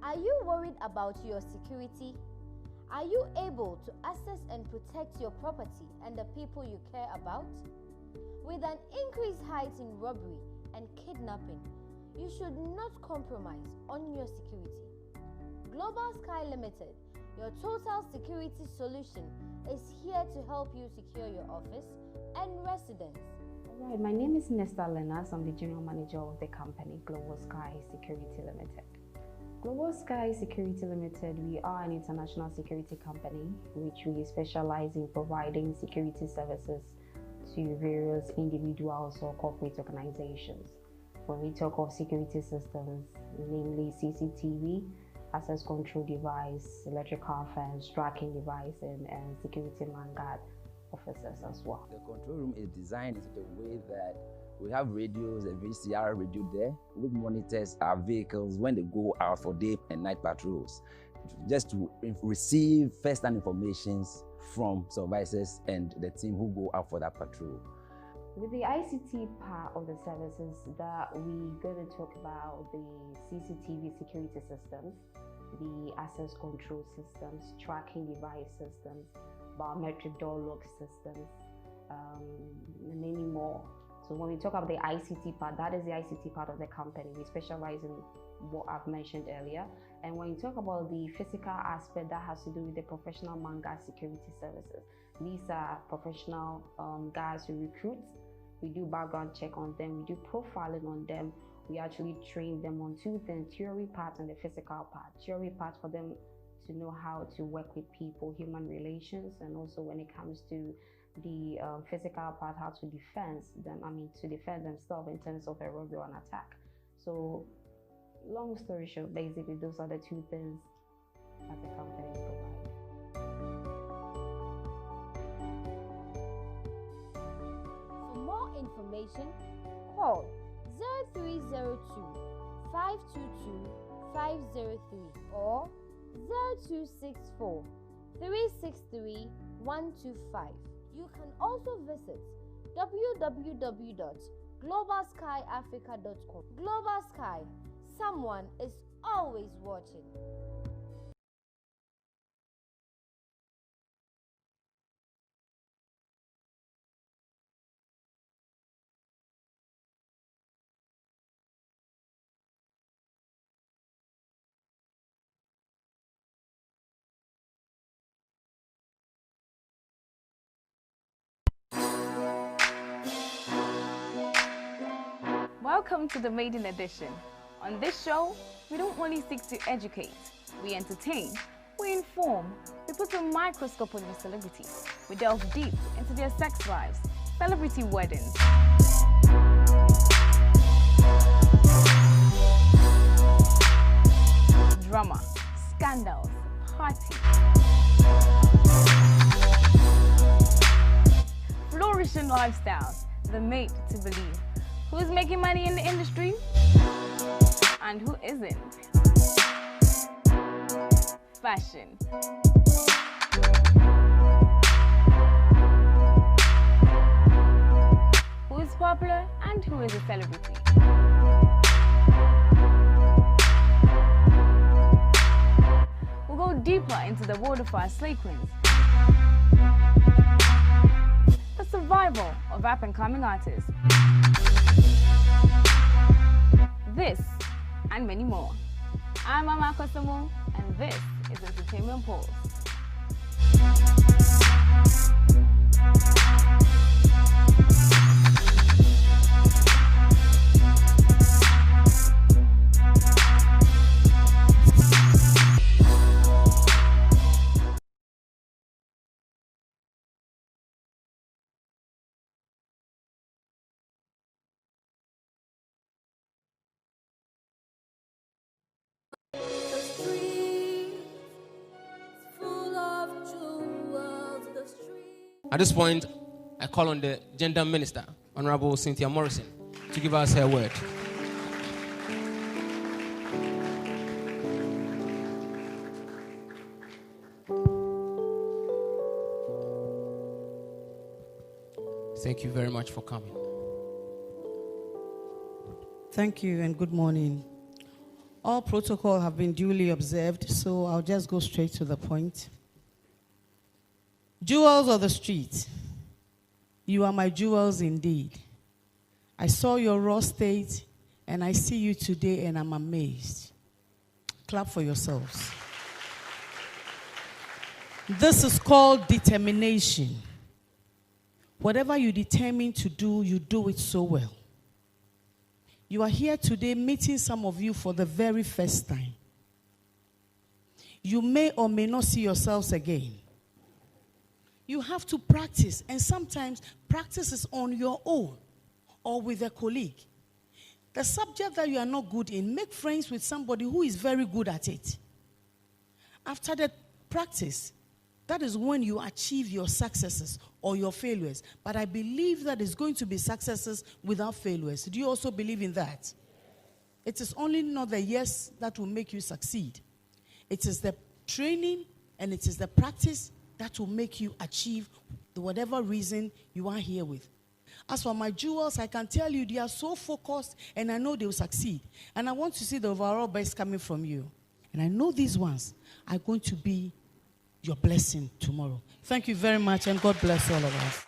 Are you worried about your security? Are you able to access and protect your property and the people you care about? With an increased height in robbery and kidnapping, you should not compromise on your security. Global Sky Limited, your total security solution, is here to help you secure your office and residence. All right, my name is Nesta Lenas. I'm the General Manager of the company Global Sky Security Limited. Global Sky Security Limited, we are an international security company which we specialize in providing security services to various individuals or corporate organizations. When we talk of security systems, namely CCTV, access control device, electrical fence, tracking device, and security man guard officers as well. The control room is designed in such a way that we have radios, a VCR radio there, which monitors our vehicles when they go out for day and night patrols, just to receive first-hand information from supervisors and the team who go out for that patrol. With the ICT part of the services that we're going to talk about, the CCTV security systems, the access control systems, tracking device systems, biometric door lock systems, and many more. So when we talk about the ICT part, that is the ICT part of the company. We specialize in what I've mentioned earlier. And when you talk about the physical aspect, that has to do with the professional man guard security services. These are professional guys who recruit. We do background check on them. We do profiling on them. We actually train them on two things: theory part and the physical part. Theory part for them to know how to work with people, human relations, and also when it comes to the physical part, how to defend themselves in terms of a robbery or an attack. So, long story short, basically those are the two things that the company provides. For more information, call 0302 522 503 or 0264 363 125. You can also visit www.globalskyafrica.com. Global Sky, someone is always watching. Welcome to the Maiden Edition. On this show, we don't only seek to educate, we entertain, we inform, we put a microscope on your celebrities, we delve deep into their sex lives, celebrity weddings, drama, scandals, parties, flourishing lifestyles, the made to believe. Who's making money in the industry and who isn't? Fashion. Who is popular and who is a celebrity? We'll go deeper into the world of our slay queens, the survival of up-and-coming artists, this and many more. I'm Mama Kosomo, and this is Entertainment Pulse. At this point, I call on the Gender Minister, Honorable Cynthia Morrison, to give us her word. Thank you very much for coming. Thank you and good morning. All protocol have been duly observed, so I'll just go straight to the point. Jewels of the street, you are my jewels indeed. I saw your raw state, and I see you today, and I'm amazed. Clap for yourselves. This is called determination. Whatever you determine to do, you do it so well. You are here today meeting some of you for the very first time. You may or may not see yourselves again. You have to practice, and sometimes practice is on your own or with a colleague. The subject that you are not good in, make friends with somebody who is very good at it. After the practice, that is when you achieve your successes or your failures. But I believe that it's going to be successes without failures. Do you also believe in that? It is only not the yes that will make you succeed. It is the training and it is the practice that will make you achieve whatever reason you are here with. As for my jewels, I can tell you they are so focused and I know they will succeed. And I want to see the overall best coming from you. And I know these ones are going to be your blessing tomorrow. Thank you very much, and God bless all of us.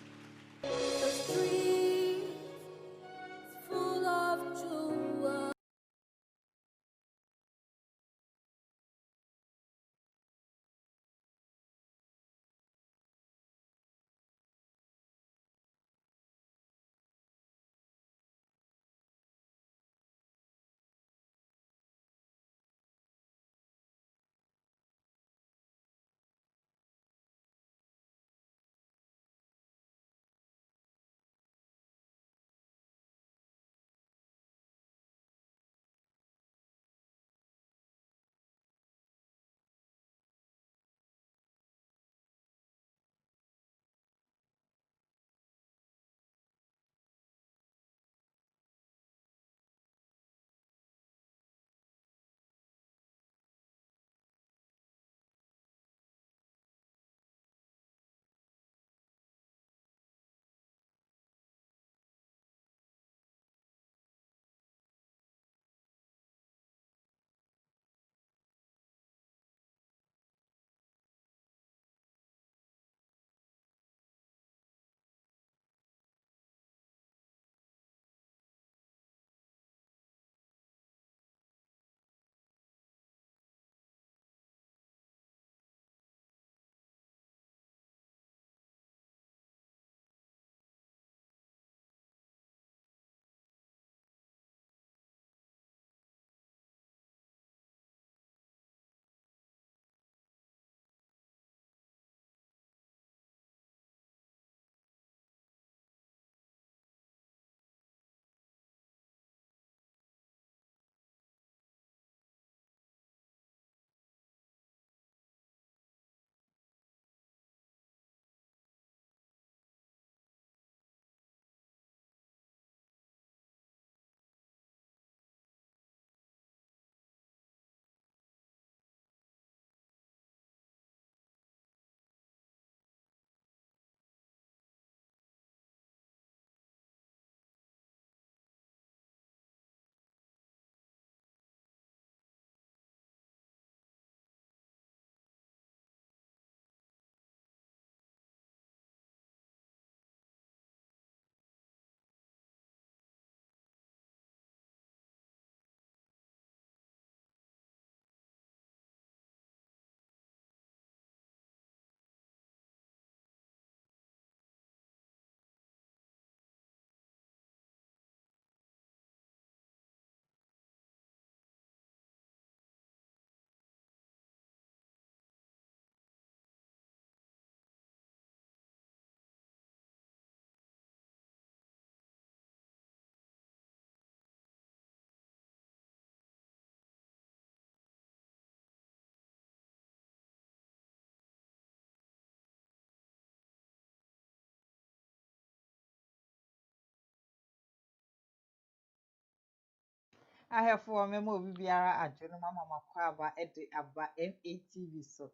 I have for memo biara adwene mama makwaba ede aba MATV so.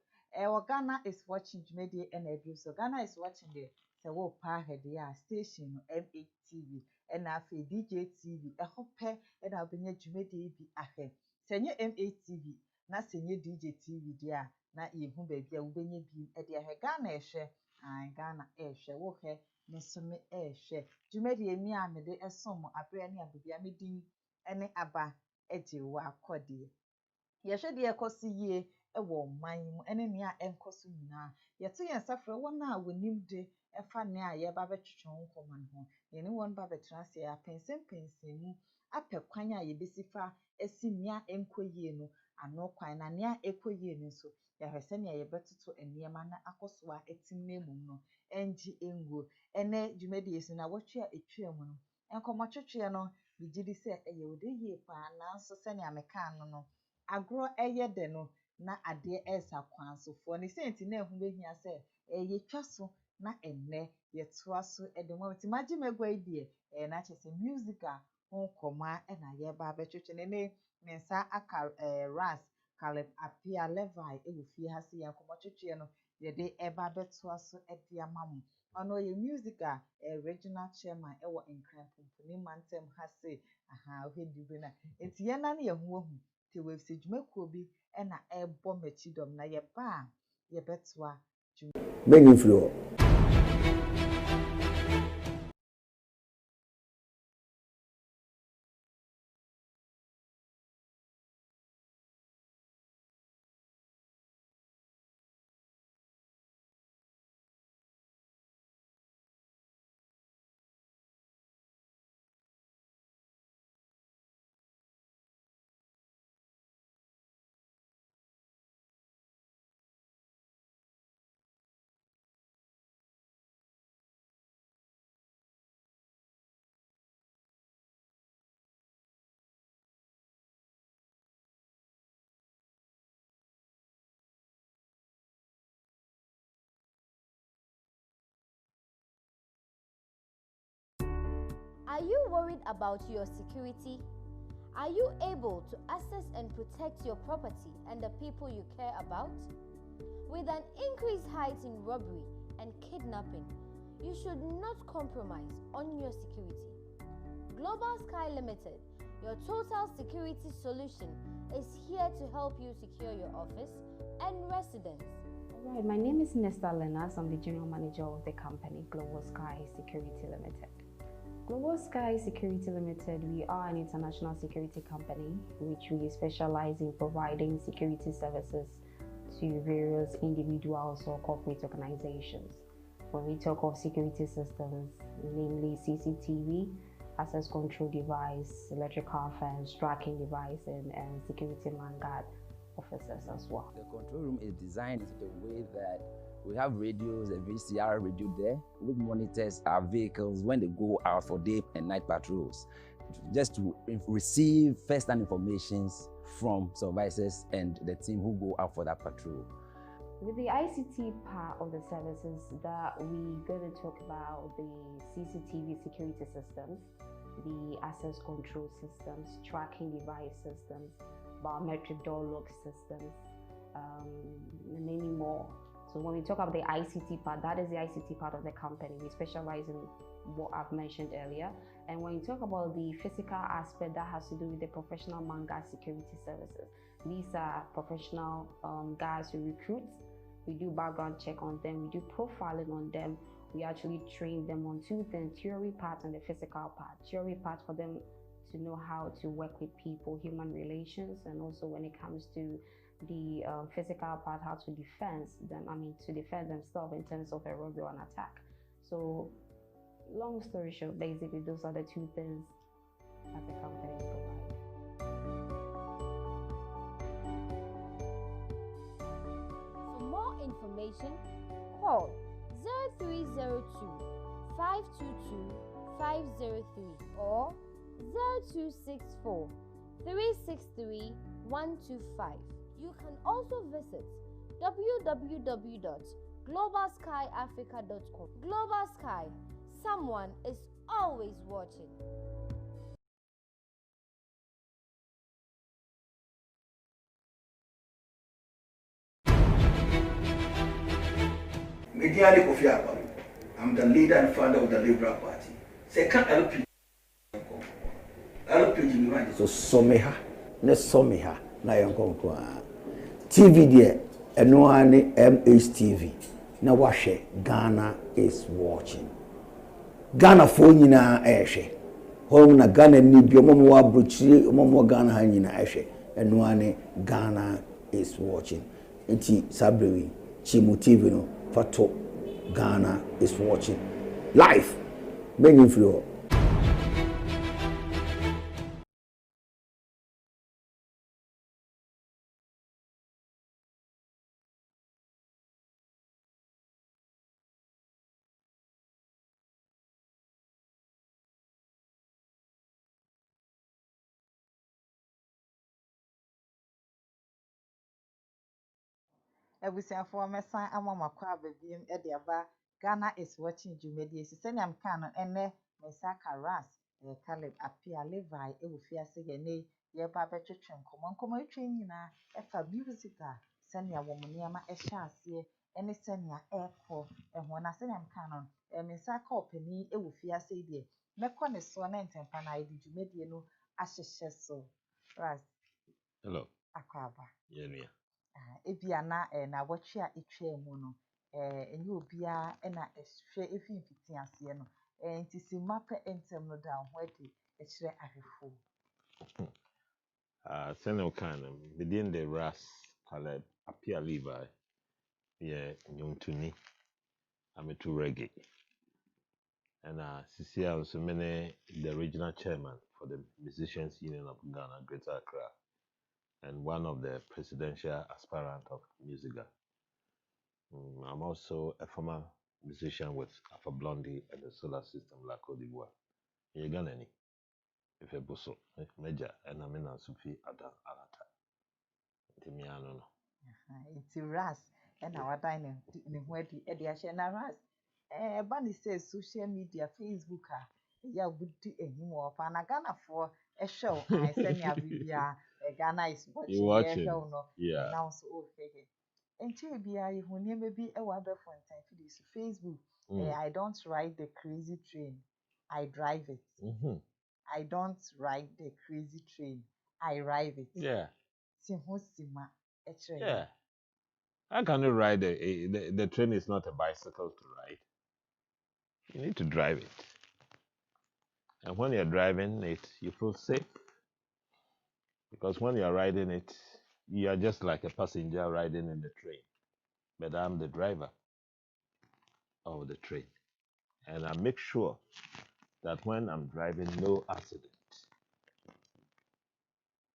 Ghana is watching media and edu so Ghana is watching the wo pa hede ya station no MATV and afi DJ TV hope and abenya dwumede bi ahwe Senye MATV na senye DJ TV dia na yehu baabi a wobenya bi e de ahwe Ghana ehwe Ghana ehwe wo hwe me so me ehwe dwumadi eni a me de esom abre ne abobia me din ene aba Agyeiwaa Kodie yehwe de ekosi yie ewo man mu ene nea enkoso nyina yeto yen safre wona wonim de efa ne a ye ba betwetwe nkoman ho ye ne won ba betrase ya pensen mu apɛ kwan a yebesifa esi nea enkoyie no ano kwan na nea ekoyie no so yahwese nea yebetoto eniema na akoso a etimne mum no enji enguo ene dwumadi esi na wotwe a etwa mu no enkomotwetwe no bigidi se eye odeyie pa na so se nea meka no agro eye de no na ade esa kwan so fo ne senti na ehu behia se eye twaso na enne yetoa so edemo timaji megwa idie na chese MUSIGA koma na ye ba betwetwe ne mensa aka ras kalep APPIAH LEVI ewufie ha se ye komotwetwe no ye de eba betoa so ede amam ono ye MUSIGA regional chairman ewo Nkranpumpu mantem ha se aha ohedibe na etiye na ne ye hu te webse dwumakuo bi na ebo machidom na ye ba ye betoa many floor. Are you worried about your security? Are you able to access and protect your property and the people you care about? With an increased height in robbery and kidnapping, you should not compromise on your security. Global Sky Limited, your total security solution, is here to help you secure your office and residence. Alright, my name is Mr. Lenas. I'm the General Manager of the company Global Sky Security Limited. Global Sky Security Limited, we are an international security company which we specialize in providing security services to various individuals or corporate organizations. When we talk of security systems, namely CCTV, access control device, electrical fence, tracking device, and security man guard officers as well. The control room is designed in a way that we have radios, a VCR radio there, which monitors our vehicles when they go out for day and night patrols, just to receive first-hand information from supervisors and the team who go out for that patrol. With the ICT part of the services, that we're going to talk about the CCTV security systems, the access control systems, tracking device systems, biometric door lock systems, and many more. So when we talk about the ICT part, that is the ICT part of the company. We specialize in what I've mentioned earlier. And when you talk about the physical aspect, that has to do with the professional man guard security services. These are professional guys who recruit. We do background check on them. We do profiling on them. We actually train them on two things: theory part and the physical part. Theory part for them to know how to work with people, human relations, and also when it comes to the physical part, how to defend them. To defend themselves in terms of a robbery or an attack. So, long story short, basically those are the two things that the company provides. For more information, call 0302 522 503 or 0264 363 125. You can also visit www.globalskyafrica.com. Global Sky, someone is always watching. Mediani Kofi Abba. I'm the leader and founder of the Liberal Party. Second LP. LP Jimmy. So Someha. ne some ha na yɛnkɔnkɔ TV deɛ ɛno ara ne MHTV na wahwɛ Ghana is watching Ghana fo nyinaa ɛhwɛ hɔ na Ghana ni bi ɔmo mo abrochire ɔmo mo Ghana ha nyinaa ɛhwɛ ɛno ara ne Ghana is watching nti sabrewi Chimu TV no fato Ghana is watching live many influence. Ebusiafo mesan amamakwa ababiem de aba Ghana is watching dwumadi esi sɛ nyam kan no ene mesaka ras Caleb APPIAH LEVI ewufiase ye ne ye ba betwetwe nkomo etwe nyina efa MUSIGA sɛnea wɔn nneɛma ɛhyɛ aseɛ ɛne sɛnea ɛkɔ ɛho na sɛnea mka no mesaka opani ewufiase deɛ mɛkɔ ne so na ntempa na ayɛ dwumadi no ahyehyɛ so ras hello akwaba yenua ebia na wɔtwe a etwa mu no enye obia na ehwe efimfiti ase no nti sima pɛ ntem no da ho adi ekyire ahwefo sɛnea ɔka no within the ras Caleb APPIAH LEVI yɛ nnwontoni ameto reggae and sisi a nso mene the regional chairman for the Musicians Union of Ghana Greater Accra and one of the presidential aspirant of MUSIGA. I'm also a former musician with Alpha Blondie and the Solar System like Kodie. You're gonna need if a busso major and I'm in a Sufi Ada Alata. Timiano no. It's ras na wadan ne ho adi e de ahye na ras ba ne say social media Facebook ya budi ehim wo fa na Ghana for ehwe I send ya bibia Ghana is watching no now so okay enche bia ye ho niam bi e wa be fontan fi this Facebook I don't ride the crazy train I drive it. I don't ride the crazy train I ride it. Yeah. Yeah. How can you ride the train is not a bicycle to ride. You need to drive it. And when you're driving it, you feel safe. Because when you're riding it, you are just like a passenger riding in the train. But I'm the driver of the train. And I make sure that when I'm driving, no accident.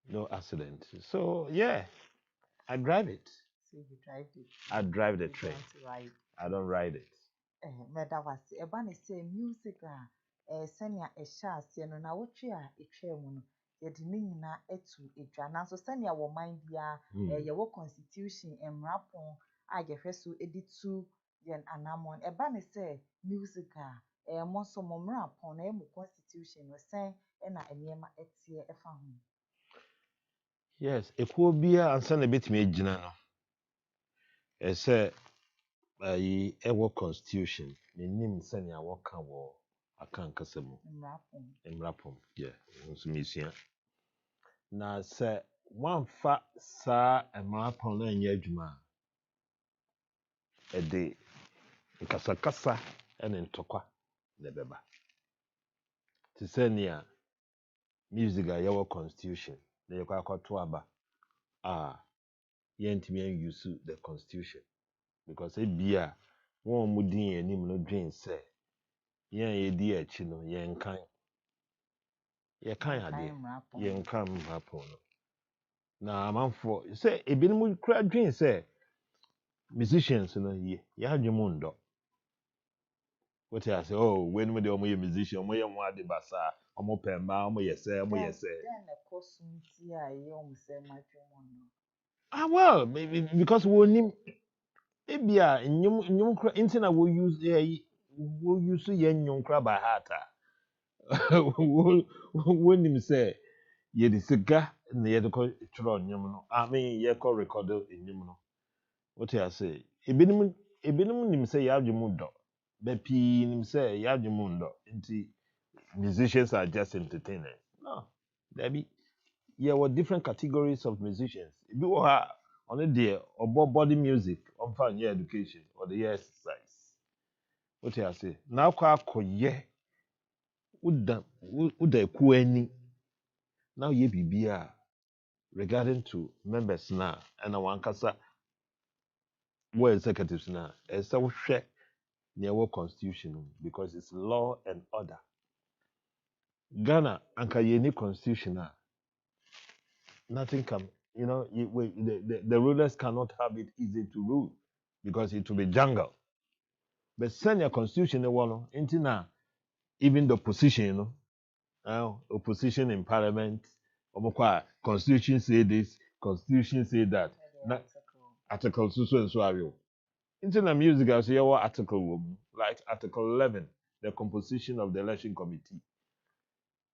No accident. So, yeah, I drive it. So you drive it? I drive the train. I don't ride it. Medawasi eba ne say MUSIGA senya ehya ase no na wotwe a etwa mu no ye de ne nyina etu edwa na so senya wo man bia ye wo constitution emrapon a ye hweso editu yen anamon eba ne say MUSIGA mo so mo mrapon na emu constitution no sen na enema etie efa ho. Yes, ekuo bia ansa na betime agina no say ewo constitution menim senya woka wo akankasa mu emrapom yeah nso mesua na se wanfa sa emrapom na anya adwuma de nkasakasa ene ntokwa na beba ti senia MUSIGA yewo constitution na yekwa akwato aba yentimi use the constitution because ebia won mudin anim no dwen se yen yedi achi no yen kan ade yen kan mrapo no na amanfo se ebinim kura dwen se musicians no ye adwemo ndo what I say oh when we dey musician omo ye mo ade basa omo pemba omo yese then the cosum ti aye omo se madwemo no well maybe because we nim ebia nyum kura intina we use ye nyum kura by heart when him say ye the sika na ye ko tro nyum no I mean ye ko record nyum no what I say ebinim nim say ya adwemu do but pi nim say ya adwemu ndo nti musicians are just entertainers no that be were different categories of musicians. If you were on a day or body music, on fun year education or the year exercise. What I say? Now kwa ye uda kueni. Now ye bibia regarding to members now and one kasa were executives now. As I share near our constitution because it's law and order. Ghana anka ye constitution now. Nothing can, the rulers cannot have it easy to rule because it will be jungle. But send your constitution into now, even the opposition, opposition in parliament, constitution say this, constitution say that. Article so and so are you. Into the music, I say what article like Article 11, the composition of the election committee.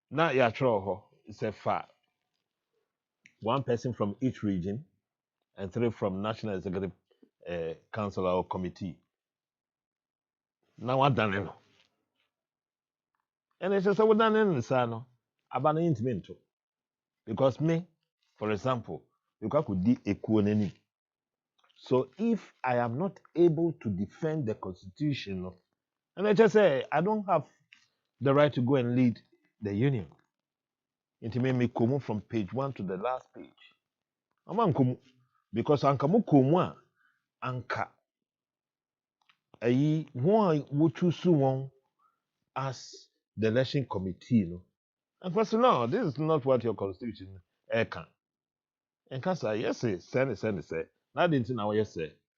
Now it's a fact. One person from each region and 3 from National Executive Council or Committee. Now what done it? And it's just what done in the intimate. Because me, for example, you could be a kuoneni. So if I am not able to defend the constitution, and I just say I don't have the right to go and lead the union. It made me come from page 1 to the last page. I'm because ankamu komwa anka ayi one would choose one as the election committee, And first, no, this is not what your constitution can. And can say, yes, send it. Now didn't know yes,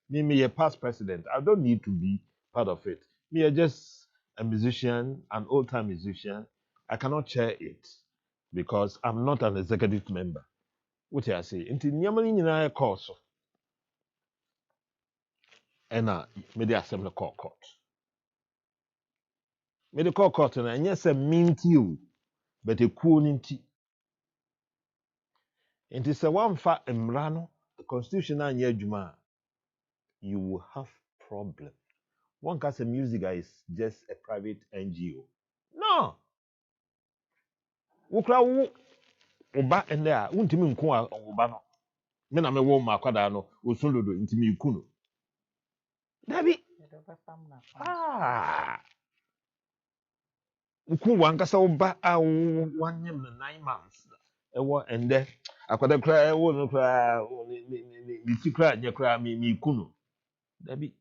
me a past president. I don't need to be part of it. Me just a musician, an old-time musician. I cannot chair it because I'm not an executive member. What I say? Into nyamani nina course. And me the assembly court. Me the court and yes, a minty you, but a cool ninty. It is a one fa emrano, the constitution and yejuma, you will have problem. One case MUSIGA is just a private NGO. No. Ukra uba and there, untimi nkwa ubano. Mena me wo makwada no, usundodo intimi ikuno. Dabi. Uku wankasa uba a wanyem na 9 months. Ewo ende akwada kra ewo no kra ni tikra nya kra mi ikuno. Dabi.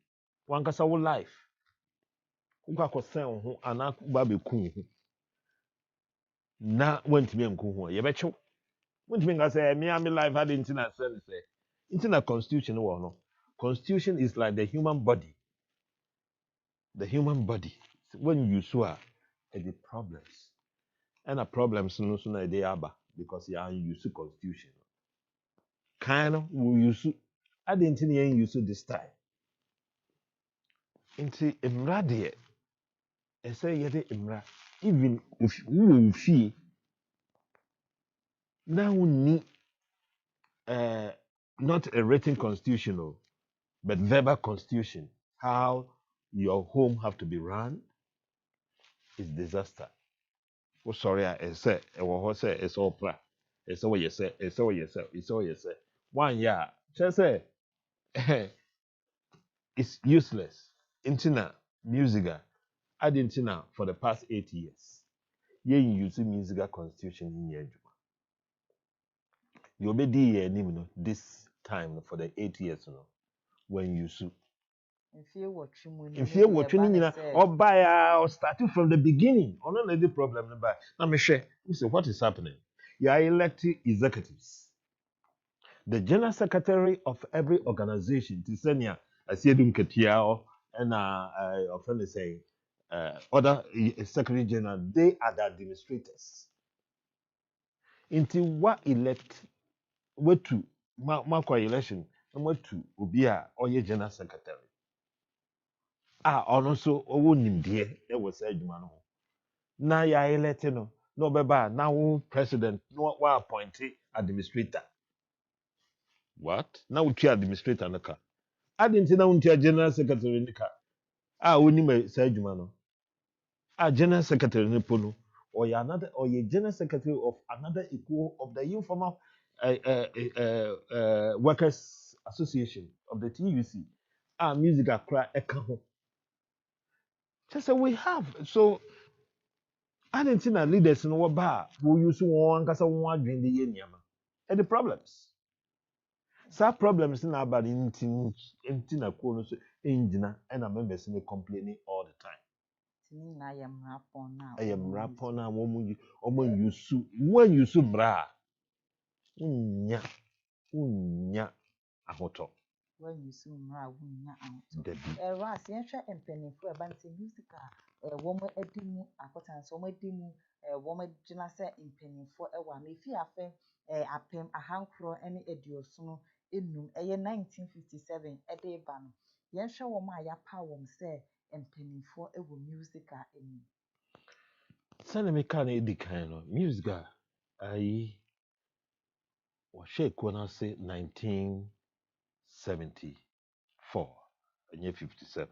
Wankasa wo life. Ukwa kosen ho ana ba be kun ho. Na wantimi nku ho. Ye becho. Wantimi say me am life had internet say. Internet constitution wo no. Constitution is like the human body. The human body. When you saw the problems. And the problems no so na dey aba because you are use constitution. Kind of we use I didn't use this time. Into emra de e say ye de emra even if we fee now need not a written constitutional but verbal constitution how your home have to be run is disaster. Oh sorry I say it's all pra. It's what you say, it's what you say, it's what you say. 1 year just say it's useless. Intina MUSIGA I didn't know for the past 8 years. You use MUSIGA constitution in your you'll be there this time for the 8 years when you sue. If you're watching, or buy or starting from the beginning, or not the problem. Now, me share. So what is happening? You are elected executives. The general secretary of every organization, Tisenia, Asiedum Ketia, and often say, other secretary general, they are the administrators. Into what elect, what to, Marco election, and what to, Ubia, or your general secretary. Also owo nimdeɛ ɛwɔ sɛ adwuma no ho na ya elect no na ɔbɛba na wo president no wa appoint administrator what na wo tua administrator no ka adinti na wo tua general secretary no ka onim sɛ adwuma no general secretary no po no or you're another, or you're general secretary of another equal of the informal workers association of the TUC. MUSIGA cry echo. Just say we have. So I didn't think that leaders in our bar who use one because one drink the yenyama. And the problems. Some problems in our body in na kono so engina and our members in complaining all the time. I am rapon now. I am rapon now woman you su when you su bra. Unya ahoto. When you see Mra Wunya out. Debbie. Ras, Yensha and Penny for a band musica, a woman edimu, a cotton, so my dimu, a woman genasa in penny for a one. If you have a pem, a hand crow, any ediosono, in 1957, a day ban. Yensha woma ya power say and penny for a musica in. Send me can a kind of musica. I was shake when I say 1974 and year 57.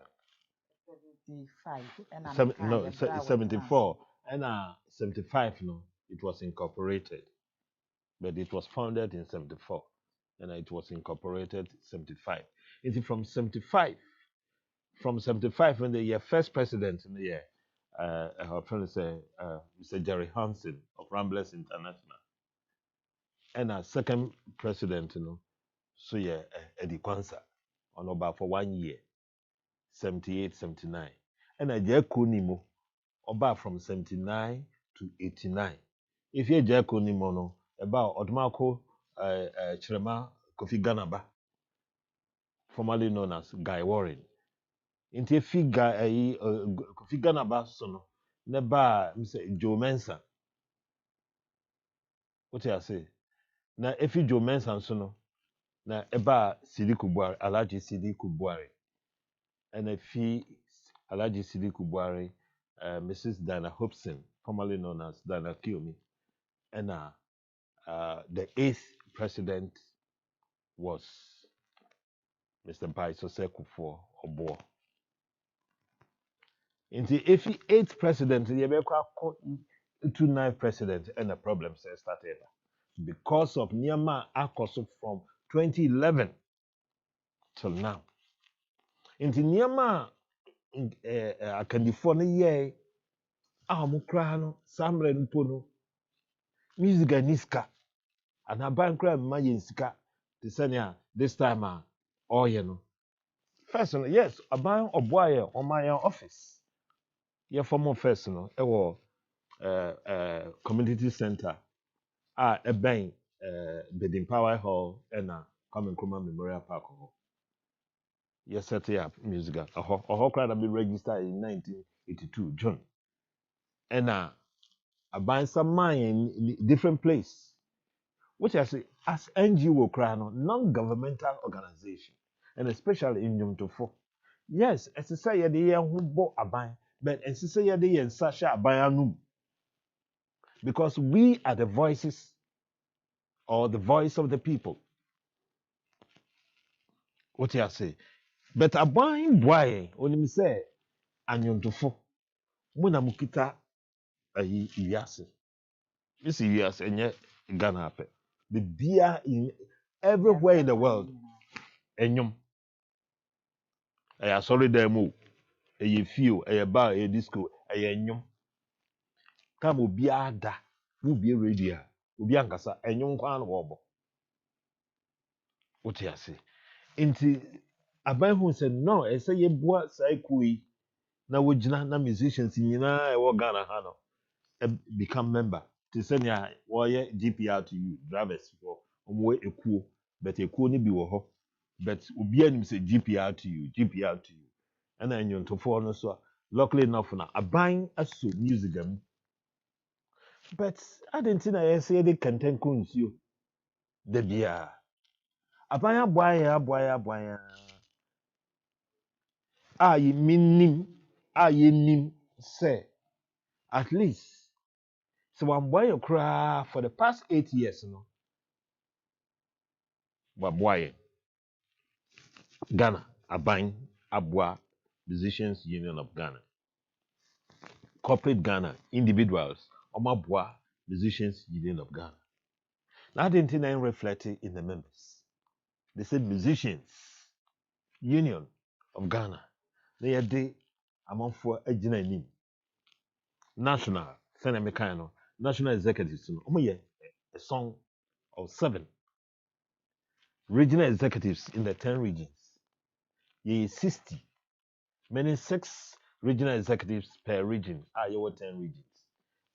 75 and No, 74 and 75 no, it was incorporated, but it was founded in 74 and it was incorporated 75. Is it from 75 when the year first president in the year our friend say Mr. Jerry Hansen of Ramblers International and our second president so yeah Eddie Kwanzaa on about for 1 year 78 79 and a Jekunimo about from 79 to 89. If you Jekunimo no about Odmako Chirema Kofi Ganaba, formerly known as Guy Warren. Inti efi Kofi Ganaba so no ne ba Mr. Joe Mensa. What I say? Na efi Joe Mensa so no na eba Sidi Kubuari, Alhaji Sidi Kubuari. And efi Alhaji Sidi Kubuari, Mrs. Dana Hobson, formerly known as Dana Kiomi. And the 8th president was Mr. Baisose Kufuor Oboa. Inti efi 8th president, yebekwa 29th president, and the problem started because of Nyama Akoso from 2011 till now. Inti Nyama akandifo ne ye amukra no samre mpono musiga niska anaban kra mma yensika tisania this time oye no first no yes aban oboaye on my office ye former first no e wo community center eben Bedin Power Hall and Kwame Nkrumah Memorial Park hall. Yes, set up music. A crowd be registered in 1982 June. And I buy some money in different place. Which I say as NGO crowd, non-governmental organization, and especially in Yomtofo. Yes, as I say the year who bought a buy, but as I say the year Sasha Abayanu. Because we are the voices or the voice of the people. What I say? But a buying boy, when him say, Anyontofo, Muna Mukita, a Yasi. This is Yas and yet Ghana. The beer in everywhere in the world, Enyom. A solid demo, a few, a bar, a disco, a Enyom. Come be a da, will be radio, will be Ankasa, a young quan wobble. What I say? Into a boy who said, no, I say, ye boy, say, kui. Na wojina na musicians nyinaa ɛwɔ Ghana ha no become member to send ya wɔyɛ GPR to you drivers for ɔmo ekuo but ekuo no bi wɔ hɔ but obi anim sɛ GPR to you ɛna nnwontofoɔ no so luckily enough na aban aso music mu but adanti na yɛsɛ yɛde kɛntɛn kɔ nsuo da biara aban aboa a yɛnim sɛ at least so wamboa yɛ koraa for the past 8 years no wamboa yɛ Ghana aban aboa musicians union of Ghana corporate Ghana individuals Omabwa Musicians Union of Ghana. Now, I didn't reflect it in the members. They said Musicians Union of Ghana. They are the among for a name. National, Senemekano, National Executives. A song of 7 regional executives in the 10 regions. Ye 60, meaning 6 regional executives per region. Your 10 regions.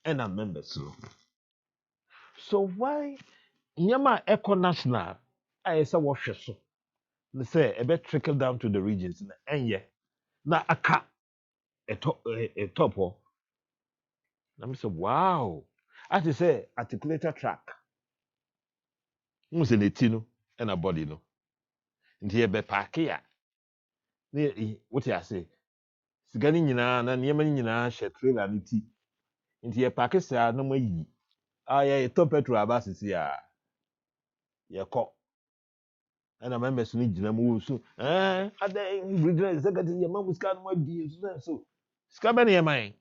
And I'm members. So why Nyama Eco National? I say what so. They say a bit trickle down to the regions. And yeah, na aka a top. Let me say, wow. As you say, articulator track. Who's in the tino and a body no. And here be parkia. What I say? Sigani nyina na niyama nyina she trailer ni ti. Nti ye parkisa no mo yi. Ah yeah, top petrol abasisi ya. Ye ko. And I remember Sunni Jinamu so other regional executive your mom was kind of di so. Scabany am I?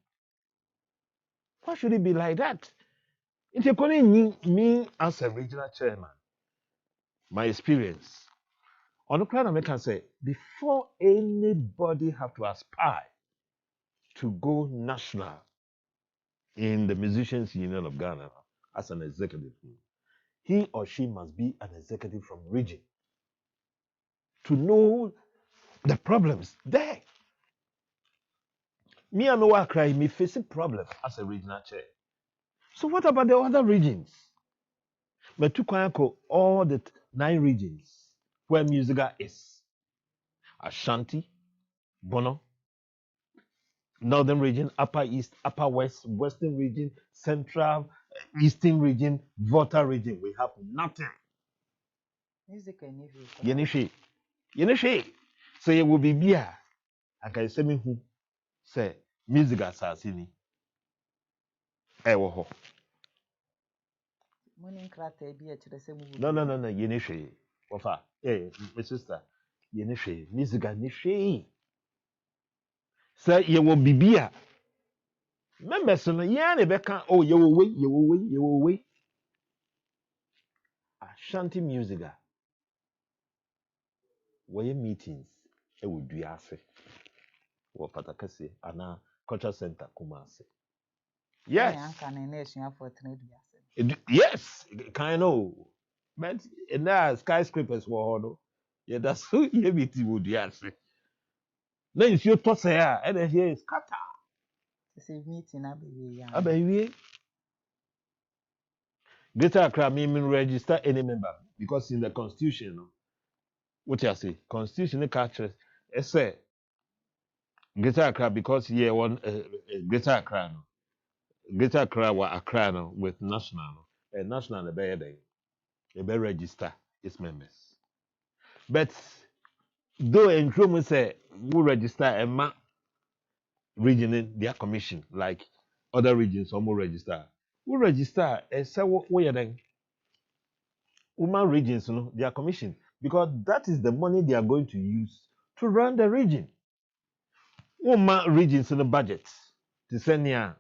Why should it be like that? It's only me as a regional chairman. My experience. On the plan I can say, before anybody have to aspire to go national in the Musicians Union of Ghana as an executive, he or she must be an executive from region to know the problems there. Me, I know I cry, me facing problems as a regional chair. So what about the other regions? Metukwako, all the 9 regions where MUSIGA is. Ashanti, Bono, Northern region, Upper East, Upper West, Western region, Central, Eastern region, Volta region. We have nothing. Music and if Yenishi. Yenishi. So you will be here. I can say me who say MUSIGA Sassini. Ewo. morning crate be at the same. No. Yenishi. Wafa. Hey, my sister. Yenishi. MUSIGA Nishi. So you will be here. Members no yani beka oh you will wait. Ashanti MUSIGA. Where meetings e would do ase. Wo patakase ana culture center Kumasi. Yes. Yes, kind of. But now skyscrapers were no. Yeah, that's who you meeting would do ase. Then if you toss here and then here is kata. Save meeting Abayi. Greater Accra mean register any member because in the constitution, what you say, constitution culture, it say Greater Accra because here one Greater Accra, Greater Accra wa Accra no, with national, and national the be register its members. But though in Chrome say we register a region in their commission like other regions almost register, we register and say we are then. Woman regions, their commission, because that is the money they are going to use to run the region. Woman regions in the budget to send here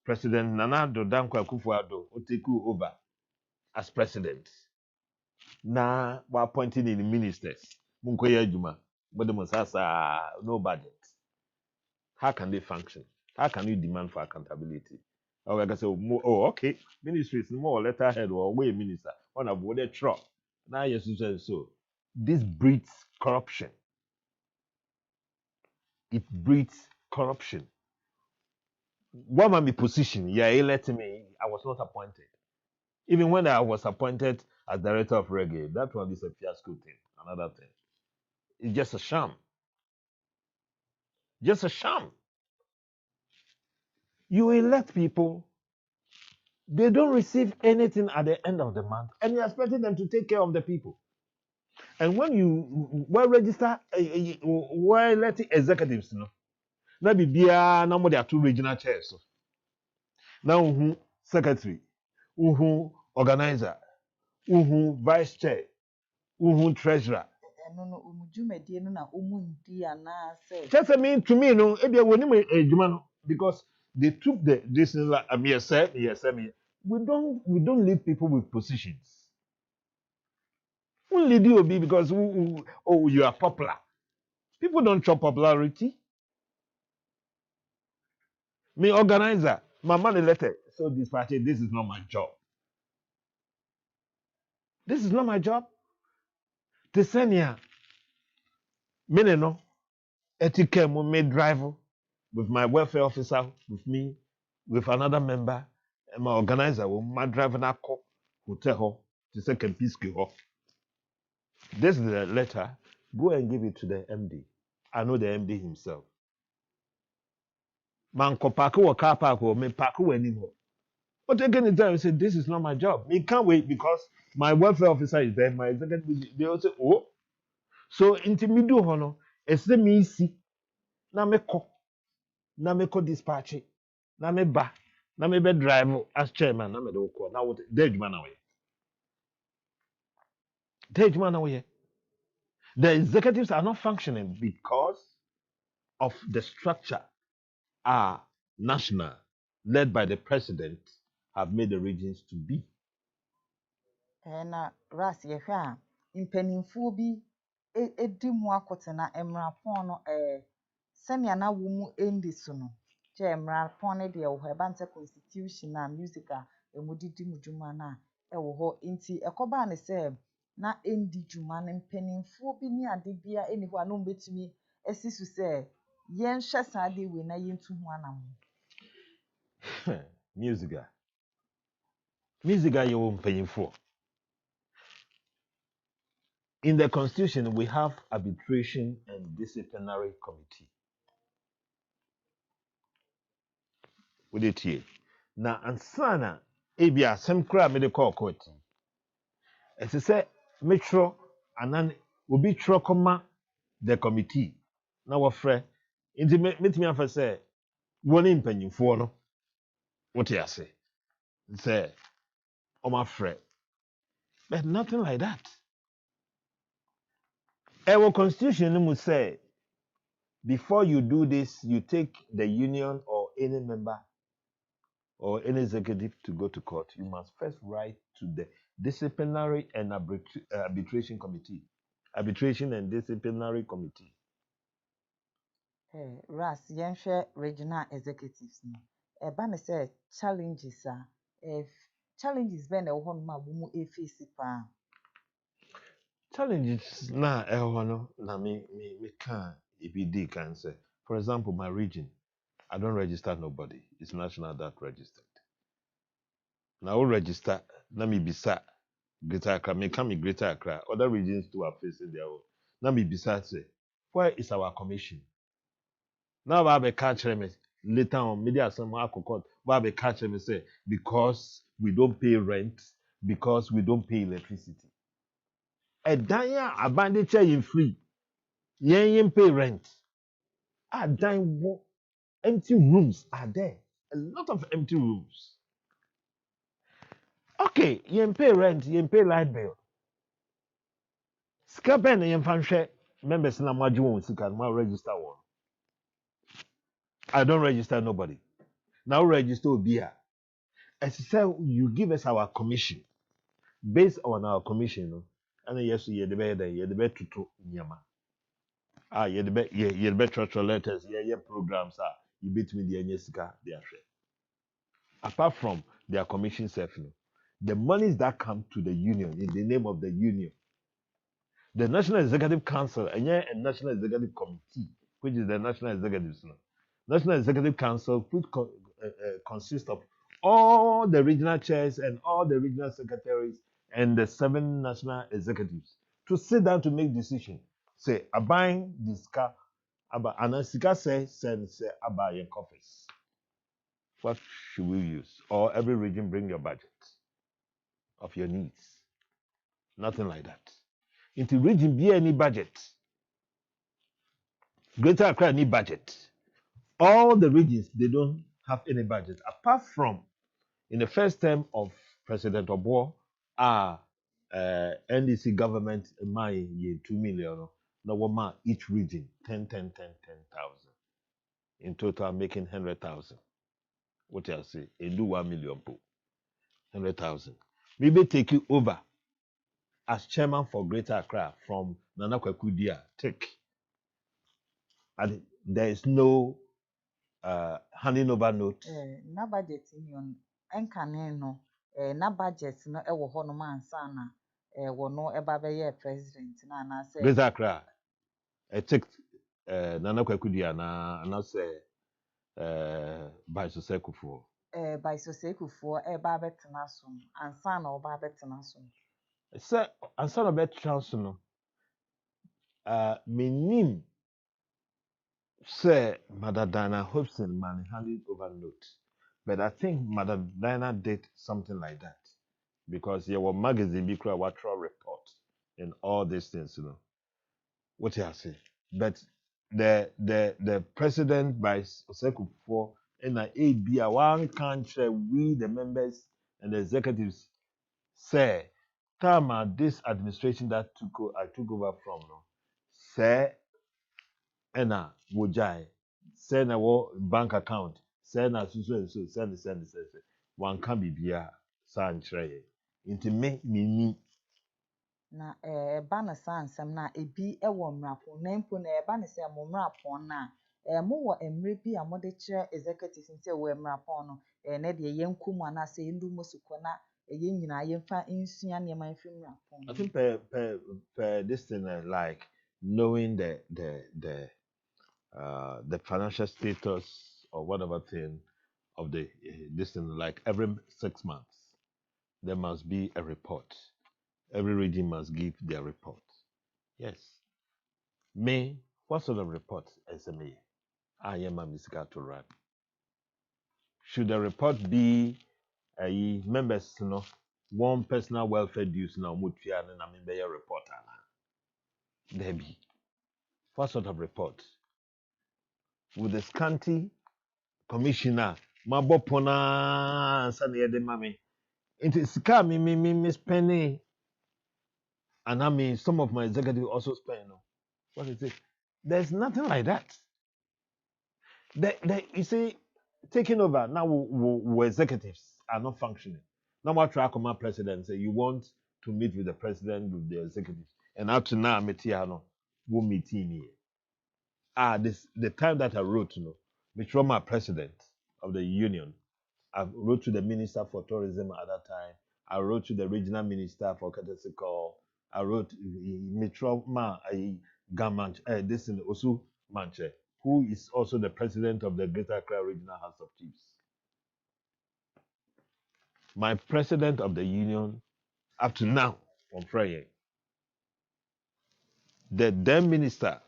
President Nana Addo Dankwa Akufo-Addo will take over as president. Now we're appointing in the ministers. Munkoya Juma, but the Musasa no budget. How can they function? How can you demand for accountability? Or I can say, oh, okay, ministry is more letterhead or way minister. One of what they trust. Now, yes, so this breeds corruption. It breeds corruption. What my position? Yeah, he let me. I was not appointed. Even when I was appointed as director of reggae, that one is a fiasco thing. Another thing. It's just a sham. Just a sham. You elect people, they don't receive anything at the end of the month, and you're expecting them to take care of the people. And when you register, electing executives, na bibia na mo there are 2 regional chairs. Now who secretary, who organizer, who vice chair, who treasurer. Just I mean to me no, e be woni me ejuma no because They took this like yes, sir. We don't lead people with positions. We lead you because oh, you are popular. People don't chop popularity. Me organizer, my money letter. So this party, this is not my job. This is not my job. Tesenia, me no, etiquette mo me drive with my welfare officer, with me, with another member, and my organizer will my driver na call hotel ho to second peace ho. This is the letter. Go and give it to the MD. I know the MD himself. Man ko park or car park or me park anymore. But again, in time, say this is not my job. Me can't wait because my welfare officer is there. My executive, they also oh. So into me do honor. It's the me see. Na me ko dispatch it. Na me ba. Na me be drive as chairman. Na me do call. Now what? Dead man away. Dead man away. The executives are not functioning because of the structure are national, led by the president, have made the regions to be. Na ras yɛhwɛ a mpanimfoɔ bi edi mu akɔtena mmerapɔn no sɛnea na wɔn mu ndi so no kyɛ mmerapɔn no deɛ wɔ hɔ ɛba nsɛ constitution na MUSIGA ɛmu didi mu dwuma na ɛwɔ hɔ nti ɛkɔbaa ne sɛ na ndi dwuma no mpanimfoɔ bi ne ade bia ɛni hɔ a na wɔn betumi asi so sɛ yɛnhwɛ saa de wei na yɛntu ho anam. MUSIGA yɛ wɔ mpanyinfoɔ. In the constitution, we have arbitration and disciplinary committee. With it here. Now, ansana, ebia, some crab me de call court. As I say, metro, and then will be trocoma the committee. Now, what friend, intimate me and say, one in penny for no. What I say? Say, oh, my friend. But nothing like that. Our constitution must say, before you do this, you take the union or any member or any executive to go to court. You must first write to the disciplinary and arbitration committee. Arbitration and disciplinary committee. Ras yɛnhwɛ regional executives no ɛba ne sɛ challenges challenges bɛn na ɛwɔ hɔ nom a wɔn mu ɛfeesi paa. Challenges na ɛhɔ no na me can ebi di kan say. For example, my region, I don't register nobody. It's national that registered. Now register na me bisa Greater Accra. Me come in Greater Accra. Other regions too are facing their own. Na me bisa say, where is our commission? Now I be catch me later on media some court. I be catch me say because we don't pay rent, because we don't pay electricity. Edanya abandoned in free. Yen pay rent. Empty rooms are there. A lot of empty rooms. Okay, yen pay rent, yen pay light bill. Skapen yen fanshare members na maji won sika ma register one. I don't register nobody. Now register Obia. As I say, you give us our commission. Based on our commission, and yes, you're the better to nyama. You're the better letters, programs are you beat me the Anyesika, they are share. Apart from their commission self, the monies that come to the union in the name of the union, the National Executive Council and National Executive Committee, which is the National Executive, National Executive Council, which consists of all the regional chairs and all the regional secretaries and the 7 national executives to sit down to make decisions. Say, abide this car, and sika say abide coffers. What should we use? Or every region bring your budget of your needs. Nothing like that. Into region be any budget. Greater Accra any budget. All the regions they don't have any budget apart from in the first term of President Obo, NDC government my year 2 million. No each region 10,000 in total making 100,000. What I say, and do 1 million po, 100,000. Maybe take you over as chairman for Greater Accra from Nana Kodie. Take. And there is no handing over note. Na budget union enkane no na budget no ewo ho no mansa na wo no eba be ye president na say Greater Accra. Take Nana Kodie na say by Sosekufu. by Sosekufu eba betena so ansa na oba betena so. Sir, and son of that chance no. Meaning, Sir, Mother Diana Hobson man handed over note. But I think Mother Diana did something like that. Because your magazine be called what report and all these things, you know. What you say? But the president by Sekufo and APPIAH one country, we the members and the executives say, time this administration that I took over from no, say ena wojai say na wo bank account say na so send one can be bia san chere inti me ni Na eba na sa nsem na ebi ewo mrapon na mpo na eba na se mo mrapon na mo wo emre bi a mo de kire executive nse wo mrapon no na de yenkum ana se ndu mosuko na ye nyina ye mfa nsua ne ma mfi mrapon. I think per this thing like knowing the financial status or whatever thing of the this thing like every 6 months there must be a report. Every region must give their report. Yes. Me, what sort of report is me? I am a MUSIGA to run. Should the report be a members, you know, one personal welfare dues now, Mutia and I mean, be a report. There be. What sort of report? With the scanty commissioner, Mabopona, Sunny de Mammy. It is me spending, and I mean, some of my executives also spend. What is it? There's nothing like that. You see, taking over now, we executives are not functioning. Now, what track my president say you want to meet with the president with the executives, and up to now, Metiano will meet him here. This the time that I wrote, you know, which was my president of the union. I wrote to the minister for tourism at that time. I wrote to the regional minister for courtesy call. I wrote Mitro Ma Gamanch, this is Osu Manche, who is also the president of the Greater Accra Regional House of Chiefs. My president of the union, up to now, on Friday, the then minister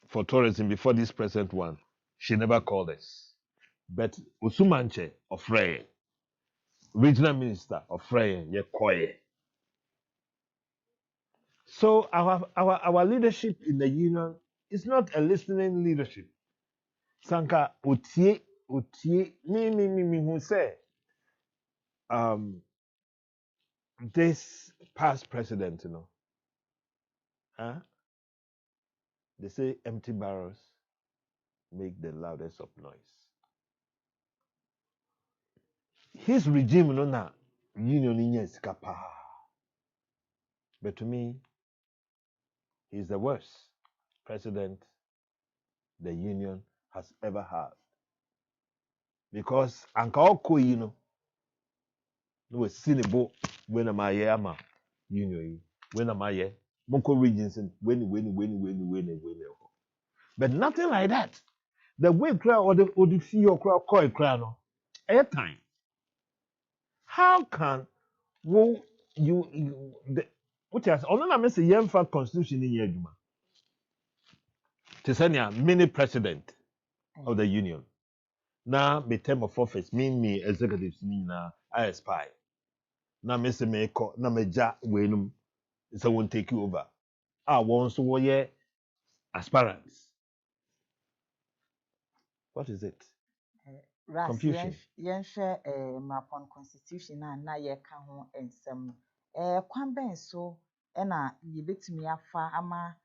for tourism before this present one, she never called us. But Osu Manche of Friday, regional minister of Friday, Yekoye. So our leadership in the union is not a listening leadership. Sanka utie me who say this past president, you know, they say empty barrels make the loudest of noise. His regime, no na union is kappa. But to me, he's the worst president the union has ever had. Because Anka Oko, you know, no was sinable when am I ama union, when am I Moko regions and when. But nothing like that. The way crowd or the see your crowd call crowd no airtime. How can you what has only na say yem fa constitution in yeduma. Tesania mini president of the union. Now me term of office me executives ni na I spy. Now me say me ko na me ja wenum so won't take you over. Want so ye aspirants. What is it? Confusion. Yenhwe mrapon constitution na ye ka ho ensem kwan ben so na yebetumi afa ama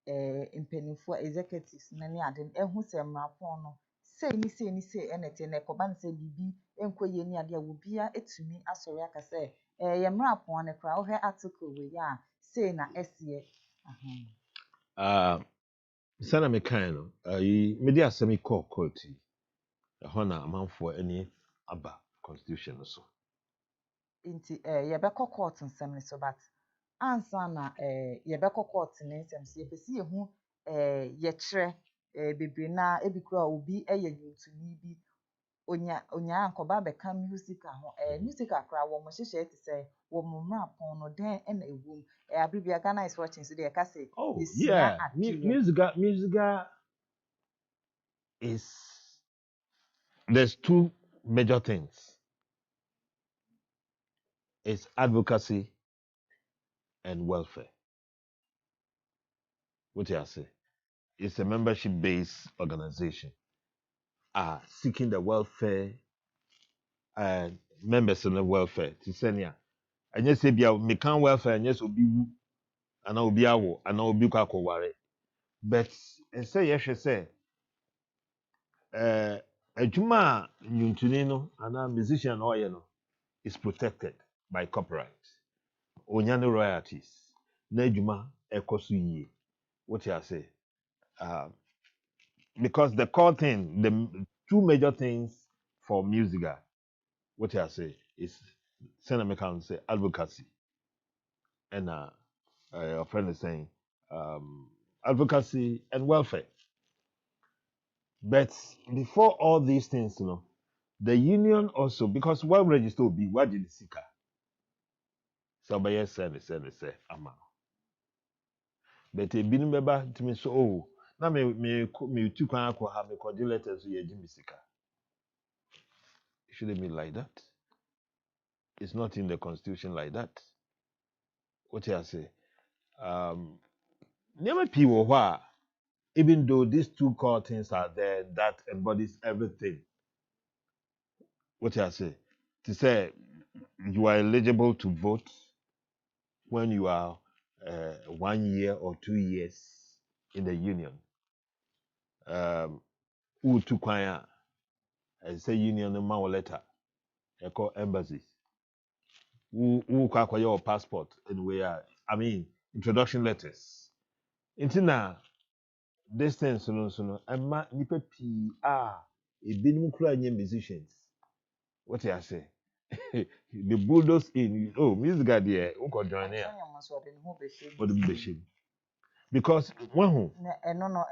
mpanimfo executives na ne ade ehu se mrapon no say anything e ko ban say bibi enko ye ni ade wo bia etumi asori aka say ye mra pon ne kra wo he article we ya say na esie sana me kan no ayi me dia asemi court ho na amanfo ani aba constitution no so inti ye be court nsem ne so but ansa na ye be court ne nsem se ye pesi ye hu ye kire bebre na ebi kura obi ye yuntuni bi onya ankoba be ka music ho music akra wo mo hyehyɛ ti sɛ wo mo mra pon no den na ewum abribia Ghana is watching so they ka say musica is there's two major things. It's advocacy and welfare. What do I say? It's a membership-based organization seeking the welfare and members in the welfare. Tisenia. And yes, be me can welfare and yes will be and I will be awo and I will be worry. But and say yes, say a juma nyuntunino and a musician or is protected by copyright. Onyane royalties. Na juma ekosu yi. What you say? Because the core thing, the two major things for MUSIGA, what I say is, Senator can say advocacy, and a friend is saying advocacy and welfare. But before all these things, the union also, because what register will be what did the seeker? So by yes, say, ama. But a bin member to me so now me two can have me cordial letters to your Jimmy seeker. It shouldn't be like that. It's not in the constitution like that. What I say? Never people who even though these two core things are there that embodies everything. What I say? To say you are eligible to vote when you are 1 year or 2 years in the union. Who to kwaya? I say union ma letter. I call embassies. Who kwaya your passport and I mean introduction letters. Intina distance no ama nipa pi ebinim kura nye musicians. What I say? The bulldoze in MUSIGA there who join here. For the machine. Because one who no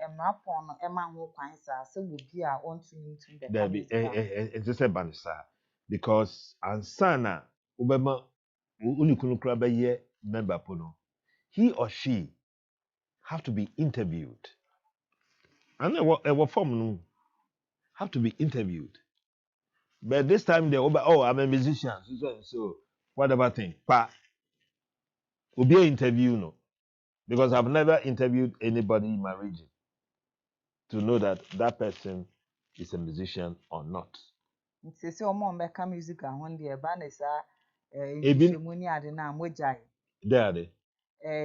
emra pon no ema ho kwan sa se wo bi a want to be there be just a banisa because ansana ubema unikunu kura be ye member pono he or she have to be interviewed. And a form no have to be interviewed. But this time they I'm a musician, so whatever thing. Will be an interview, no. Because I've never interviewed anybody in my region to know that that person is a musician or not. It's say omo mbeka music ahon de ba na sa intimuni ade na amojai. There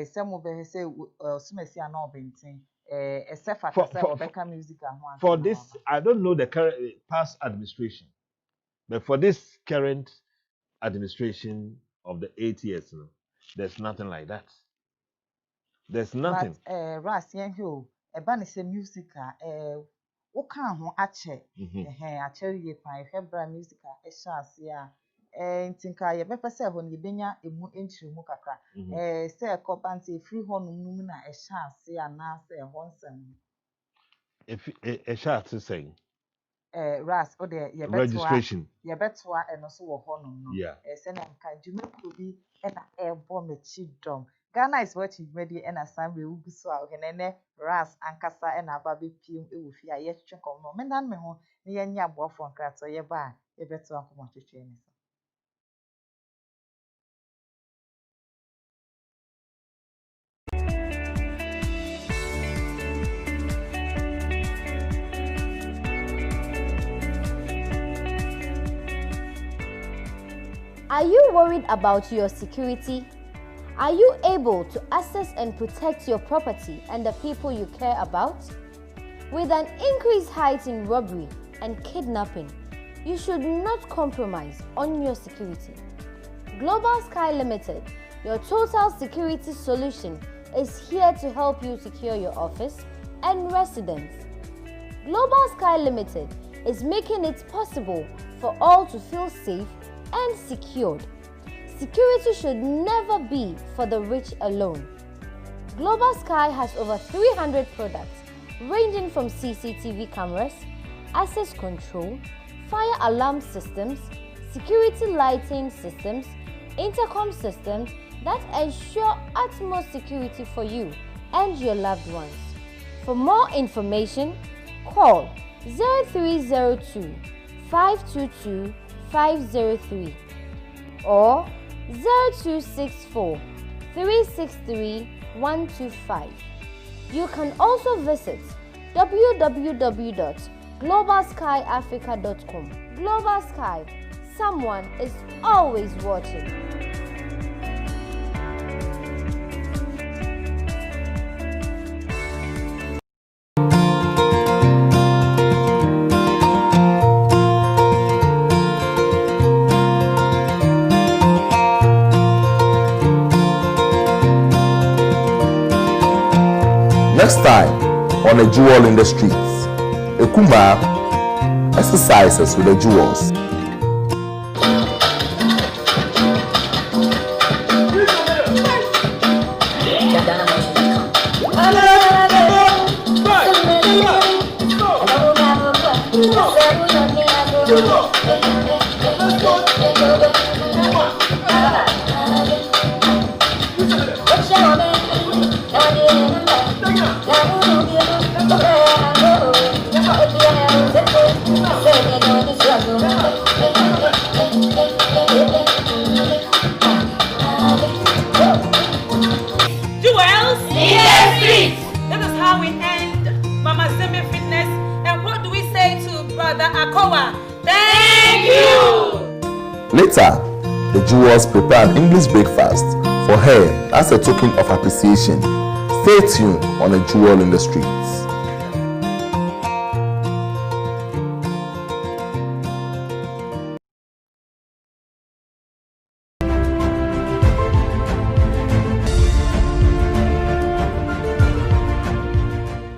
Some of them say sumesi ana obentin esefa mbeka music ahon. For this, I don't know the current past administration, but for this current administration of the 8 years, there's nothing like that. There's nothing. But Ras yen ho eba na say music wo kan ho ache ache ye pan hebra music e sha ase a ntinka ye befa say ho ne benya emu entry mu kakra say ko panti free ho num na e sha ase ana say ho nsem If a sha ase saying Ras o de ye registration ye betwa eno so wo ho num no say na nka dwuma bi e na e bo mechi dom Ghana is watching media and assembly ugu so henene Ras ankasa and ababe piem ewu fi a ye twetwe komo mendan me ho ne ye nya boafo nkrato ye ba ye beto akomo twetwe ni so. Are you worried about your security? Are you able to access and protect your property and the people you care about? With an increased height in robbery and kidnapping, you should not compromise on your security. Global Sky Limited, your total security solution, is here to help you secure your office and residence. Global Sky Limited is making it possible for all to feel safe and secured. Security should never be for the rich alone. Global Sky has over 300 products ranging from CCTV cameras, access control, fire alarm systems, security lighting systems, intercom systems that ensure utmost security for you and your loved ones. For more information, call 0302 522 503 or 0264 363 125. You can also visit www.globalskyafrica.com. Global Sky, someone is always watching. Next time on a jewel in the streets, Ekumba exercises with the jewels. Later, the jewels prepare an English breakfast for her as a token of appreciation. Stay tuned on a jewel in the streets.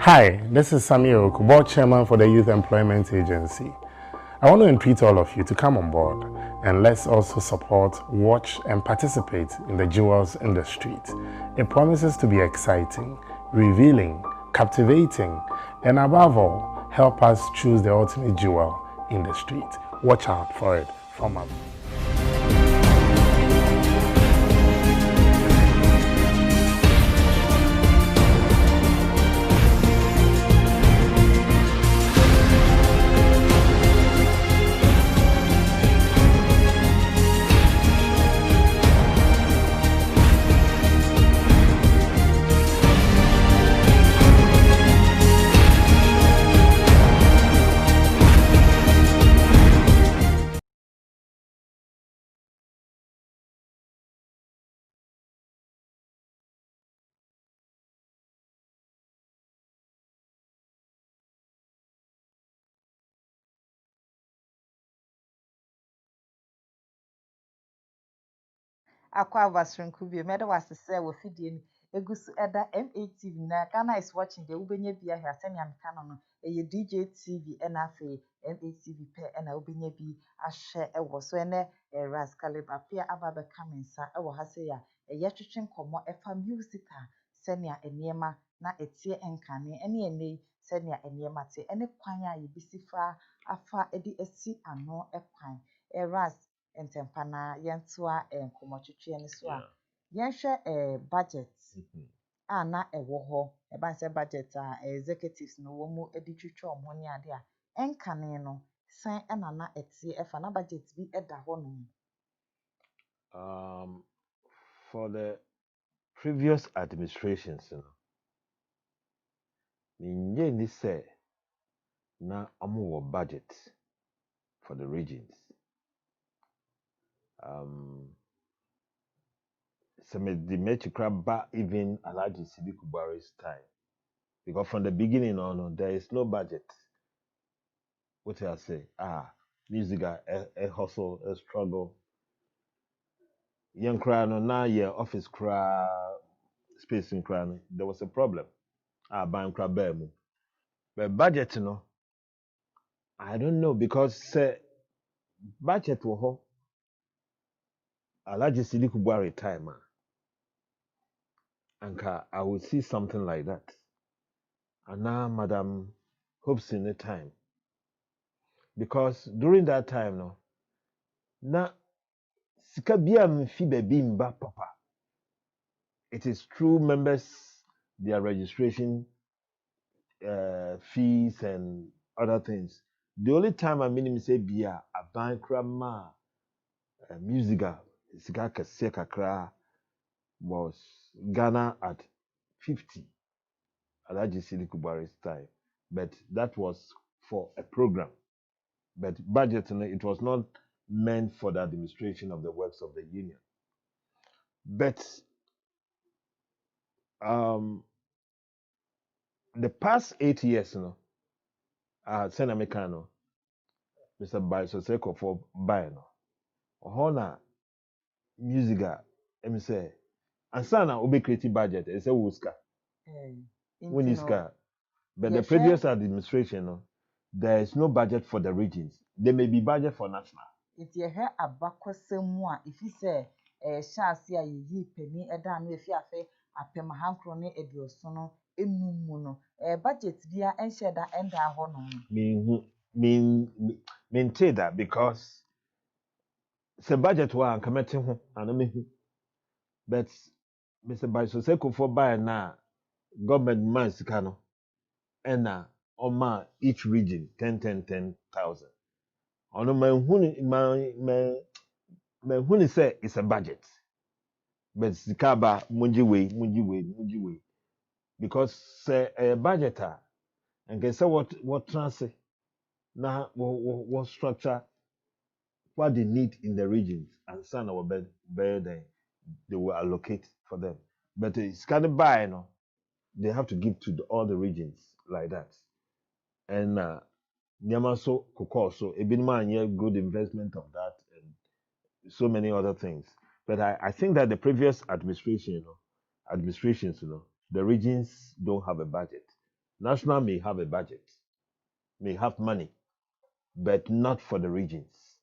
Hi, this is Samuel Kubo, Chairman for the Youth Employment Agency. I want to entreat all of you to come on board and let's also support, watch and participate in the jewels in the street. It promises to be exciting, revealing, captivating and above all, help us choose the ultimate jewel in the street. Watch out for it from us. Akwa basrenku bi mede wasese wo fidie ni egusu eda MATV na Ghana is watching the ubenye bi ahia senya meka no eye DJ TV na afi MATV pe na ubenye bi ahye ewo so ene ras caliber pia aba be kamensa ewo ha se ya eye twetwe nkomo efa MUSIGA senya eniema na etie enkane ene ene senya eniema te ene kwan a yebisifa afa edi esi ano ekwan ras entempana yentoa enkomotwetwe ne so a yenhwe budget na ewo ho eba nse budget a executives no wo mu edi twetwe omho ne ade a enkane no san na etie efa na budget bi eda ho no. For the previous administrations, ninye ni say na amu budget for the regions. Some the Mechi Kraba even Alaji Sidiku Kubari's time, Because from the beginning on, there is no budget. What I say? MUSIGA, a hustle, a struggle. Young cry no now yeah office cry space in cry. There was a problem. Buying cry bear. But budget no, I don't know because say budget wo ho. Alaji Sidi Kubwa time. Anka, I will see something like that. And now, Madam hopes in the time. Because during that time, no, na sika biya mfi bebi mba papa. It is true members, their registration fees and other things. The only time I mean say biya a bankra ma MUSIGA sika kese kakra was Ghana at 50. Alaji Sidi Kubari's time. But that was for a program. But budget, it was not meant for the administration of the works of the union. But the past 8 years, Sena Mekano, Mr. Baisoseko for Bayano, Hona MUSIGA, say, and Sana Obe creative budget, it's a Wuska. Wuniska. But the previous administration, there is no budget for the regions. There may be budget for national. If you hear about question if you say shasi a yi penny edan we fi afe apem hankro ediosono enumuno budget bia enhye da enda ho no mean say that because the budget wa ankamete ho anamehu but Mr. Baisoseko for buy na government man sika no ena oma each region 10,000 ono man say it's a budget but sikaba munji way because say a budgeter and can say what transit now what structure what they need in the regions and son our bed they will allocate for them but it's kind of buy they have to give to all the regions like that and Nyamaso so a bit more good investment of that and so many other things. But I think that the previous administrations, the regions don't have a budget. National may have a budget, may have money, but not for the regions.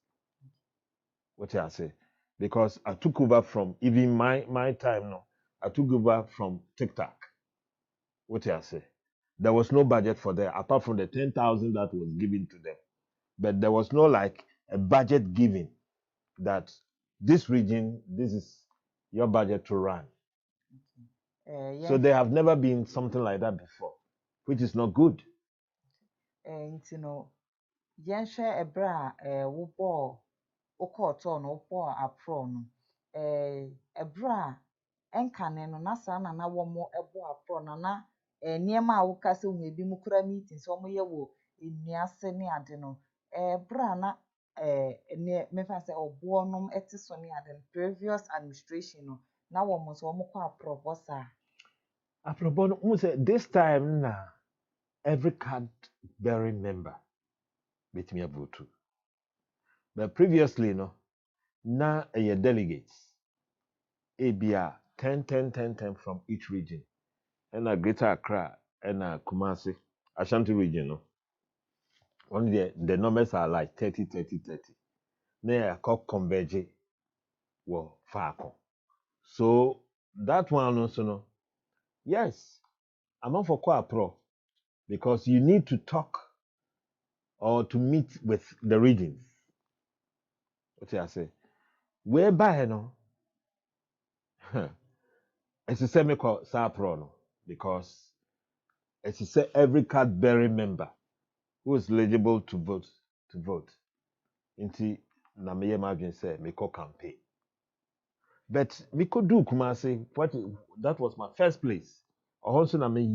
What I say? Because I took over from even my time I took over from TikTok. What I say? There was no budget for them apart from the 10,000 that was given to them. But there was no like a budget given that this region, this is your budget to run. Yeah. So there have never been something like that before, which is not good. Yenshe ebra wo okoto no wo apro no ebra enkane no na sa na wo mo ebo apro na niema a wo kase hu ebi mu kura meeting so mo ye wo enuase ne ade no bra na ne me fa say obo nom eti so ne ade previous administration no na wo mo so mo kwa proposal apropos who say this time na every card bearing member with me vote but previously na a delegates ABA 10 from each region and a Greater Accra and a Kumasi Ashanti region only the numbers are like 30 na a converge wo faako so that one also yes I'm not for quite pro because you need to talk or to meet with the regions what I say whereby it's a semi pro because it's a every card bearing member who is eligible to vote into na me imagine say me call campaign but me could do Kumasi that was my first place also na me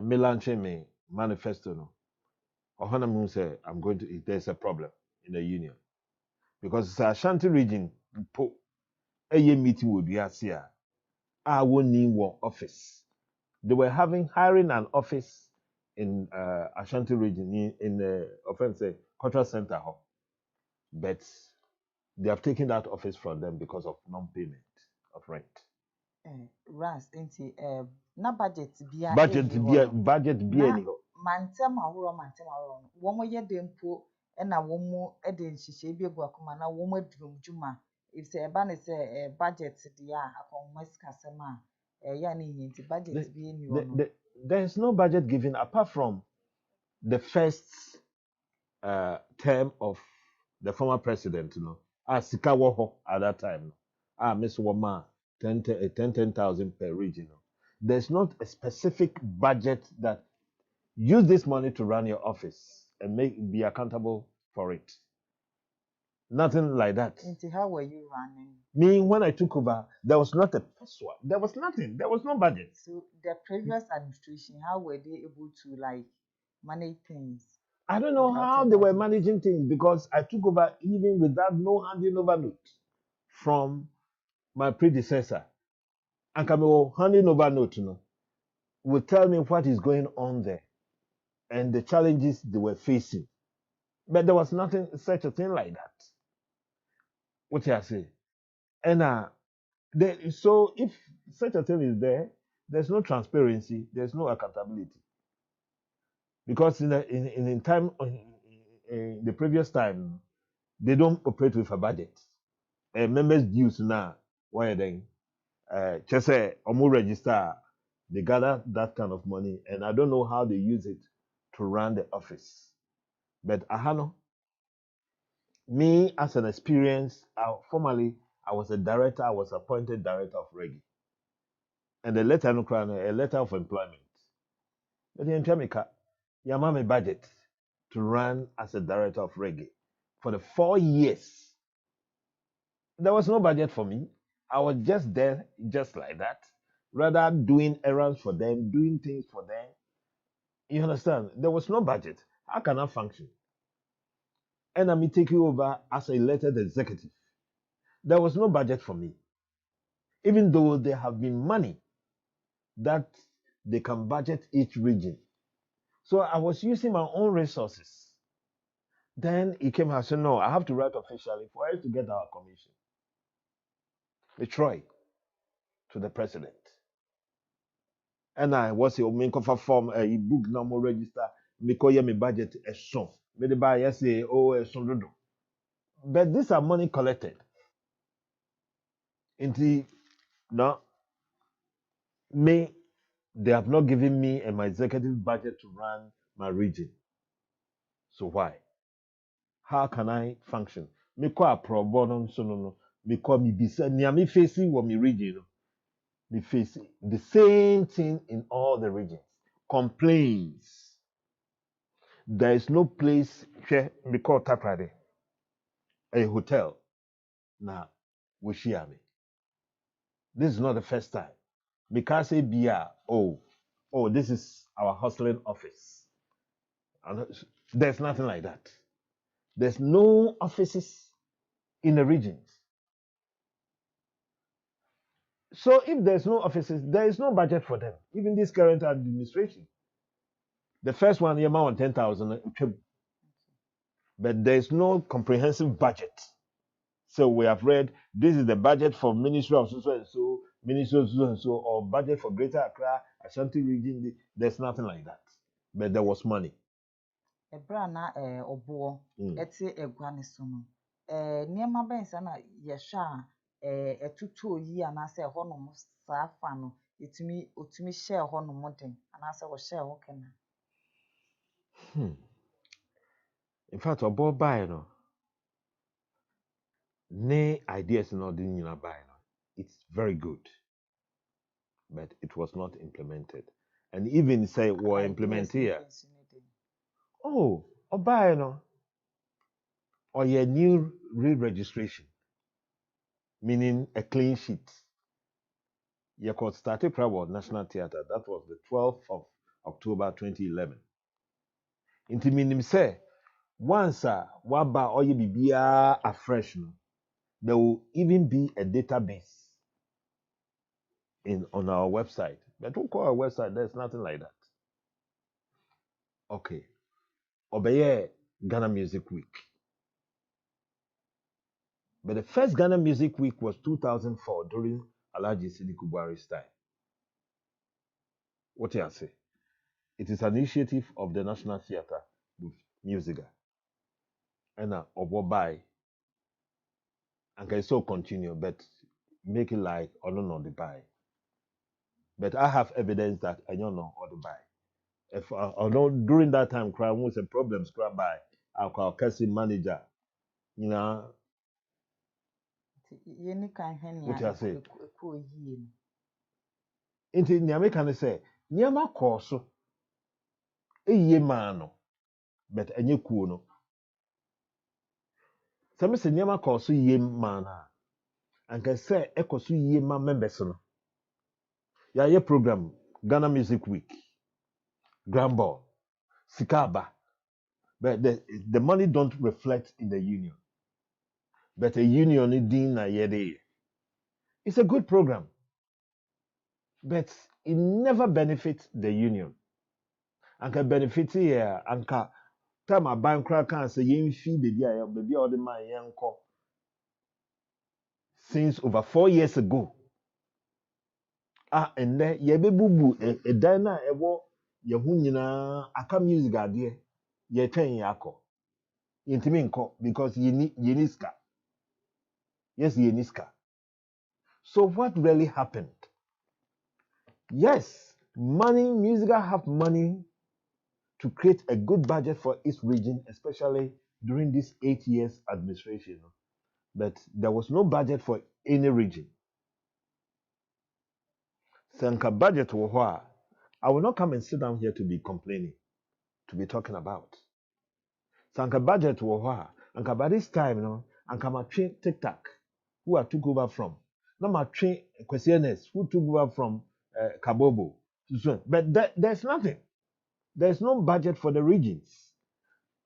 me launching me manifesto Ohana Moon say there's a problem in the union because it's a Ashanti region a meeting would be here. I won't need one office They were hiring an office in Ashanti region in the offense cultural center hall, but they have taken that office from them because of non-payment of rent. Ras nti na budget bia budget bia ni ho. Mantem ahoro wo mo ye dempo na wo mo de nhihye bi egu akoma na wo mo adum dwuma if say eba ne say budget dia akoma sikasema ya na nti budget bi ni wo no. There is no budget given apart from the first term of the former president, you know, sika wo ho at that time. Miss Woma 10,000 per region. There's not a specific budget that use this money to run your office and be accountable for it. Nothing like that. And how were you running? Me, when I took over, there was not a password. There was nothing. There was no budget. So the previous administration, how were they able to like manage things? I don't know how they were managing things because I took over even without no handing over note from my predecessor. And Kamil handing over note, you know, would tell me what is going on there and the challenges they were facing. But there was nothing, such a thing like that. What I say? And so if such a thing is there, there's no transparency, there's no accountability. Because in the previous time, they don't operate with a budget. Members dues now, why are they? Just say, register, they gather that kind of money, and I don't know how they use it to run the office. But Ahano, me as an experience, formerly I was a director, I was appointed director of Reggae. And the letter, a letter of employment. But in Jamaica, you have a budget to run as a director of Reggae for the 4 years. There was no budget for me. I was just there, just like that, rather doing errands for them, doing things for them. You understand? There was no budget. How can I function? And I'm taking over as an elected executive. There was no budget for me. Even though there have been money that they can budget each region. So I was using my own resources. Then he came and said, no, I have to write officially for us to get our commission. The Troy to the president. And I was a main cover form a book number register, me call me budget a song. Me the buy say a song. But these are money collected. Into no me, they have not given me and my executive budget to run my region. So why? How can I function? Me call a pro bono so no. Me call me bisa near me facing what me region. Me facing the same thing in all the regions. Complaints. There is no place where me call Taprade, a hotel. Now, we share me. This is not the first time. Because say this is our hustling office. And there's nothing like that. There's no offices in the regions. So if there's no offices, there is no budget for them. Even this current administration. The first one, the amount 10,000, but there's no comprehensive budget. So we have read this is the budget for Ministry of so and so, Ministry of so and so, or budget for Greater Accra, Ashanti region. There's nothing like that. But there was money. Ebrana obo eti egwane so no niema bensa na yehwa etutu oyi anase honom saafa no otumi share honom den anase wo share ho kena. In fact, obo buy no ne ideas no didn't you buy no. It's very good, but it was not implemented. And even say we implement here. Oh, buy no. Or your new re-registration, meaning a clean sheet. You could start a program National Theatre. That was the 12th of October 2011. Inti minim say once waba or you be afresh, there will even be a database on our website But don't call a website, there's nothing like that. Okay. Obeye Ghana Music Week. But the first Ghana Music Week was 2004 during Alhaji Sidi Kubari's time. What do I say? It is an initiative of the National Theatre with MUSIGA. And Obobai. And can so continue, but make it like or no the buy. But I have evidence that I don't know or the buy. If although during that time, crime was a problem, scrap by our casting manager. You know, what I say? Into the American say, Nyama Corso, a ye mano, but a new kuno. Some say Nyama Corso ye mana, and can say Echo su ye ma members. Ya ye program, Ghana Music Week, Grand Ball, Sikaba, but the money don't reflect in the union. But a union is doing a year. It's a good program, but it never benefits the union. And can benefit here, and can time a bank can say yen fee baby all the man yen call. Since over 4 years ago. And then ye be bubu a dina a wo ye hunina aka music idea ye ten yako. Intiminko because ye niska. Yes, ye niska. So what really happened? Yes, MUSIGA have money to create a good budget for its region, especially during this 8 years administration. But there was no budget for any region. Sanka budget war, I will not come and sit down here to be complaining, to be talking about. Sanka budget war, and by this time, and come a train TikTok, who I took over from. Now my train questionnaires, who took over from Kabobo. But there's nothing. There's no budget for the regions.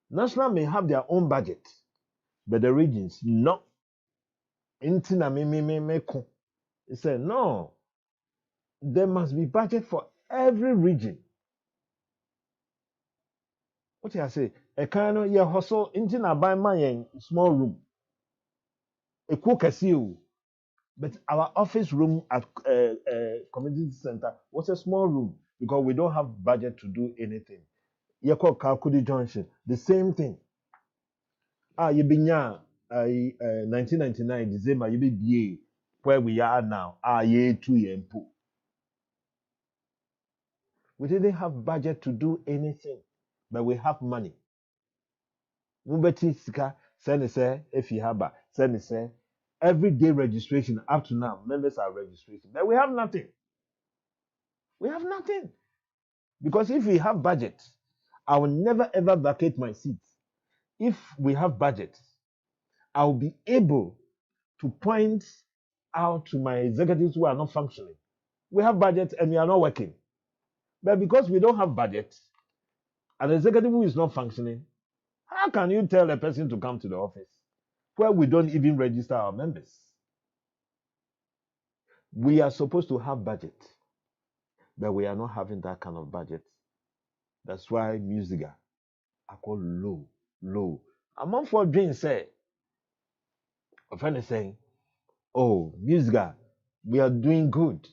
National may have their own budget, but the regions, no. Intina me. He said, no. There must be budget for every region. What do I say? A kind of your hustle, intina buy my small room. A cook but our office room at community center was a small room because we don't have budget to do anything. You call Kodie Junction, the same thing. You been 1999 December, you be where we are now. Ye 2 year po. We didn't have budget to do anything, but we have money. Mubeti sika send say if you have send say every day registration up to now members are registration, but we have nothing. We have nothing because if we have budget, I will never ever vacate my seat. If we have budget, I will be able to point out to my executives who are not functioning. We have budget and we are not working. But because we don't have budget, an executive who is not functioning, how can you tell a person to come to the office where we don't even register our members? We are supposed to have budget, but we are not having that kind of budget. That's why MUSIGA are called low. Among for dreams say, a friend is saying, oh, MUSIGA, we are doing good.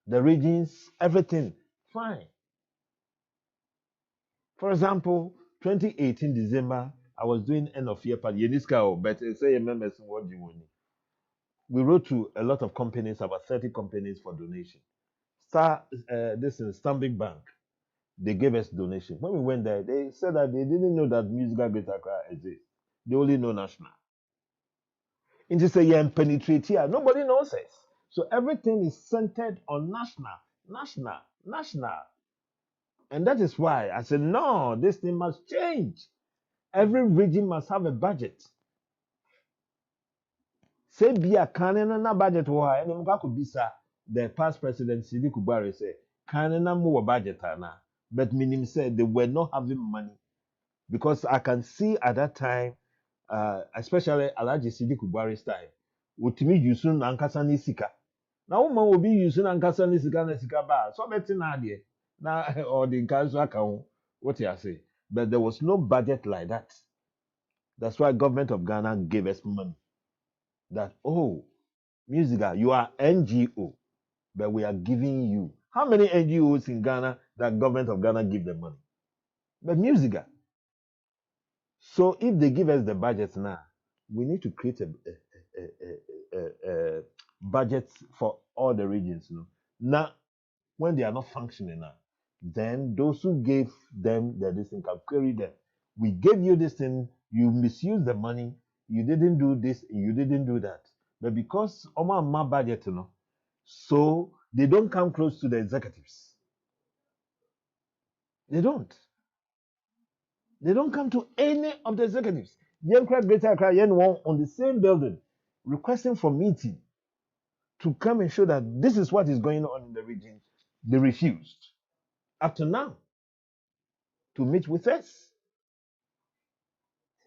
The regions, everything, fine. For example, 2018 December, I was doing end of year party. But say members what do you want? We wrote to a lot of companies, about 30 companies for donation. This is Stanbic Bank. They gave us donation. When we went there, they said that they didn't know that MUSIGA Greater Accra exists. They only know national. And they say, yeah, penetrate here. Nobody knows us. So everything is centered on national. And that is why I said, no, this thing must change. Every region must have a budget. Say be a canon na budget why and could be the past president Sidi Kubari said, canon more budget but meaning said they were not having money. Because I can see at that time, especially Alhaji Sidi Kubari's time, Utimi Yusun Ankasani Sika. Now, woman will be using and castle is gonna bar. So betting idea. Now, or the council account, what you say. But there was no budget like that. That's why government of Ghana gave us money. That, oh, MUSIGA, you are NGO, but we are giving you. How many NGOs in Ghana that government of Ghana give them money? But MUSIGA. So if they give us the budget now, we need to create a budget for all the regions. You know? Now, when they are not functioning now, then those who gave them this thing can query them. We gave you this thing, you misused the money, you didn't do this, you didn't do that. But because my budget, you know, so they don't come close to the executives. They don't. They don't come to any of the executives. Young crowd, greater crowd, young one on the same building, requesting for meeting to come and show that this is what is going on in the region. They refused up to now to meet with us.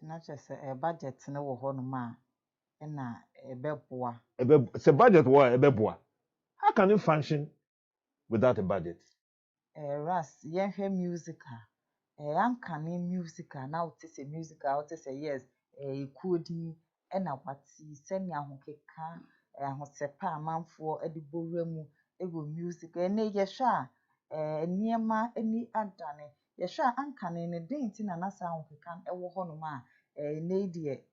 Not just a budget no wo no ma na ebeboa. It's a budget war ebeboa. How can you function without a budget? Ras yenhwe musical. Ankane musical na wote se musical wote se yes Kodie na wati senya ahokeka ahosepa amanfo edibowra mu ego music na yehwa niema ani adane yehwa ankane ne denti na nasa ahokeka ewo hono ma ne die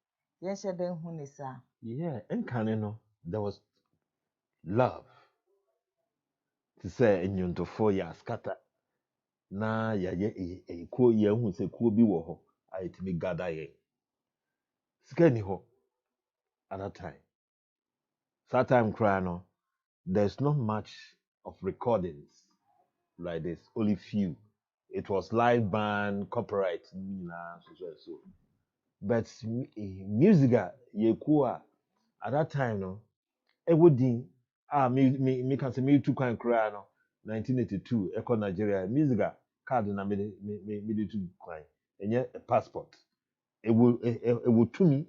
yehye den hu ne sa. Yeah, ankane no there was love to say enyuntofo ya scatter na ya ko ye hu se ko bi wo ho ayetimi gada ye sika ni ho at that time. That time cry no, there's not much of recordings like this, only few. It was live band, copyright, so. But MUSIGA yekua at that time no, everything me can say me too kind cry no 1982 Eco Nigeria MUSIGA card na me too kind and a passport. It will to me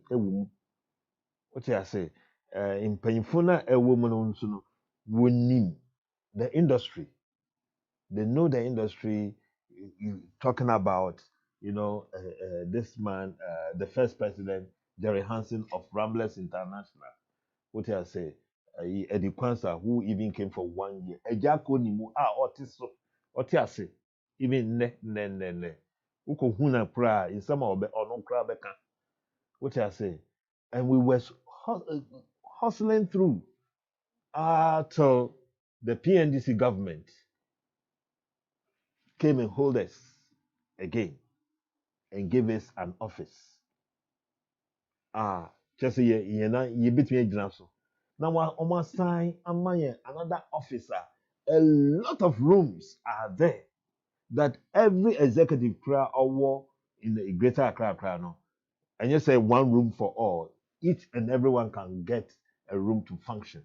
what I say in Penifuna a woman also winning the industry. They know the industry. You talking about, you know, this man, the first president, Jerry Hansen of Ramblers International. What I say, Eddie Kwanzaa, who even came for 1 year. Ejako nimu otiso, what I say, even ne. Uko huna pra in some of no kra beka. What I say, and we were hustling through till the PNDC government came and hold us again and gave us an office. Just a year bit me so. Now almost sign another officer. A lot of rooms are there that every executive prayer or in the greater Accra no. And you say one room for all. Each and everyone can get a room to function.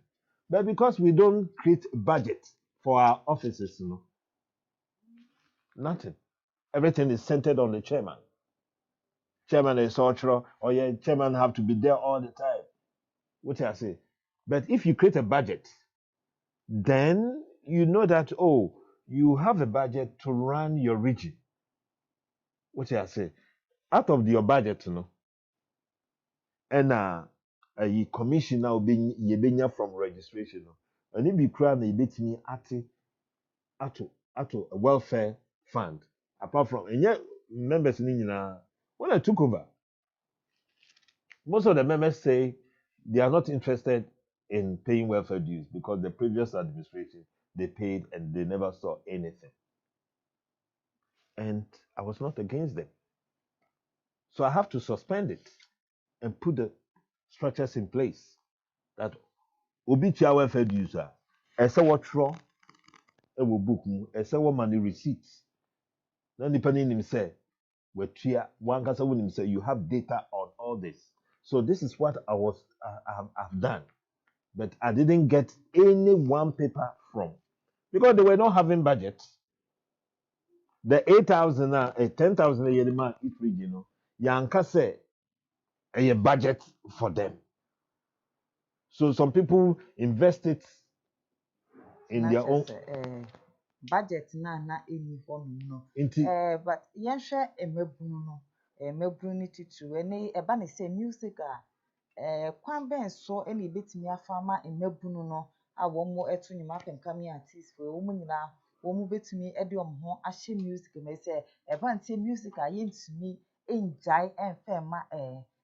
But because we don't create a budget for our offices, you know, nothing. Everything is centered on the chairman. Chairman is ultra, or yeah, chairman have to be there all the time. What I say? But if you create a budget, then you know that, oh, you have a budget to run your region. What I say? Out of your budget, you know, and a commission now being yebenya from registration, and if you crown a bit me at a welfare fund, apart from and yet members in when I took over, most of the members say they are not interested in paying welfare dues because the previous administration they paid and they never saw anything. And I was not against them. So I have to suspend it and put the structures in place that obitia welfare dues are ese what raw e will book mu ese what money receipts. Then depending him say one kasa him say you have data on all this. So this is what I've done. But I didn't get any one paper from because they were not having budget. The 8,000 10,000 a year man each region, Yanka say a budget for them. So some people invest it in their own budget na any home no. But yensha emebunu no. Emebunu ni titu. Ene eba ne say music kwan ben so ene betimi afama emebunu no a womo eto nyima penkame artist for womo nyina womo betimi ede omho ahye music me say eba ntie music a yentumi enjai enfema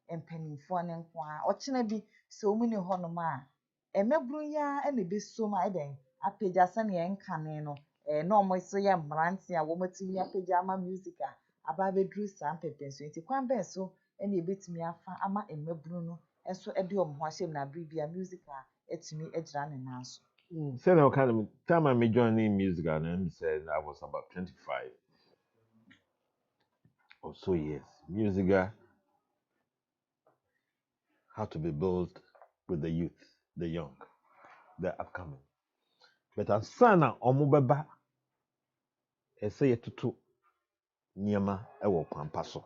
empanimfo ne nkwa ochina bi so womo ne hono ma emebunu ya ene beso ma eden apagya sane enkane no na omo so ye mranti a womo timi apagya ama music a aba bedru sam pepenso nti kwan ben so ene betimi afa ama emebunu no enso ede omho ahye na bribia music a etimi egira ne nanso. Say no kind of time I joining music and said I was about 25 or so years. Music had to be built with the youth, the young, the upcoming. But as sana omubeba say to niema ewo kwampaso.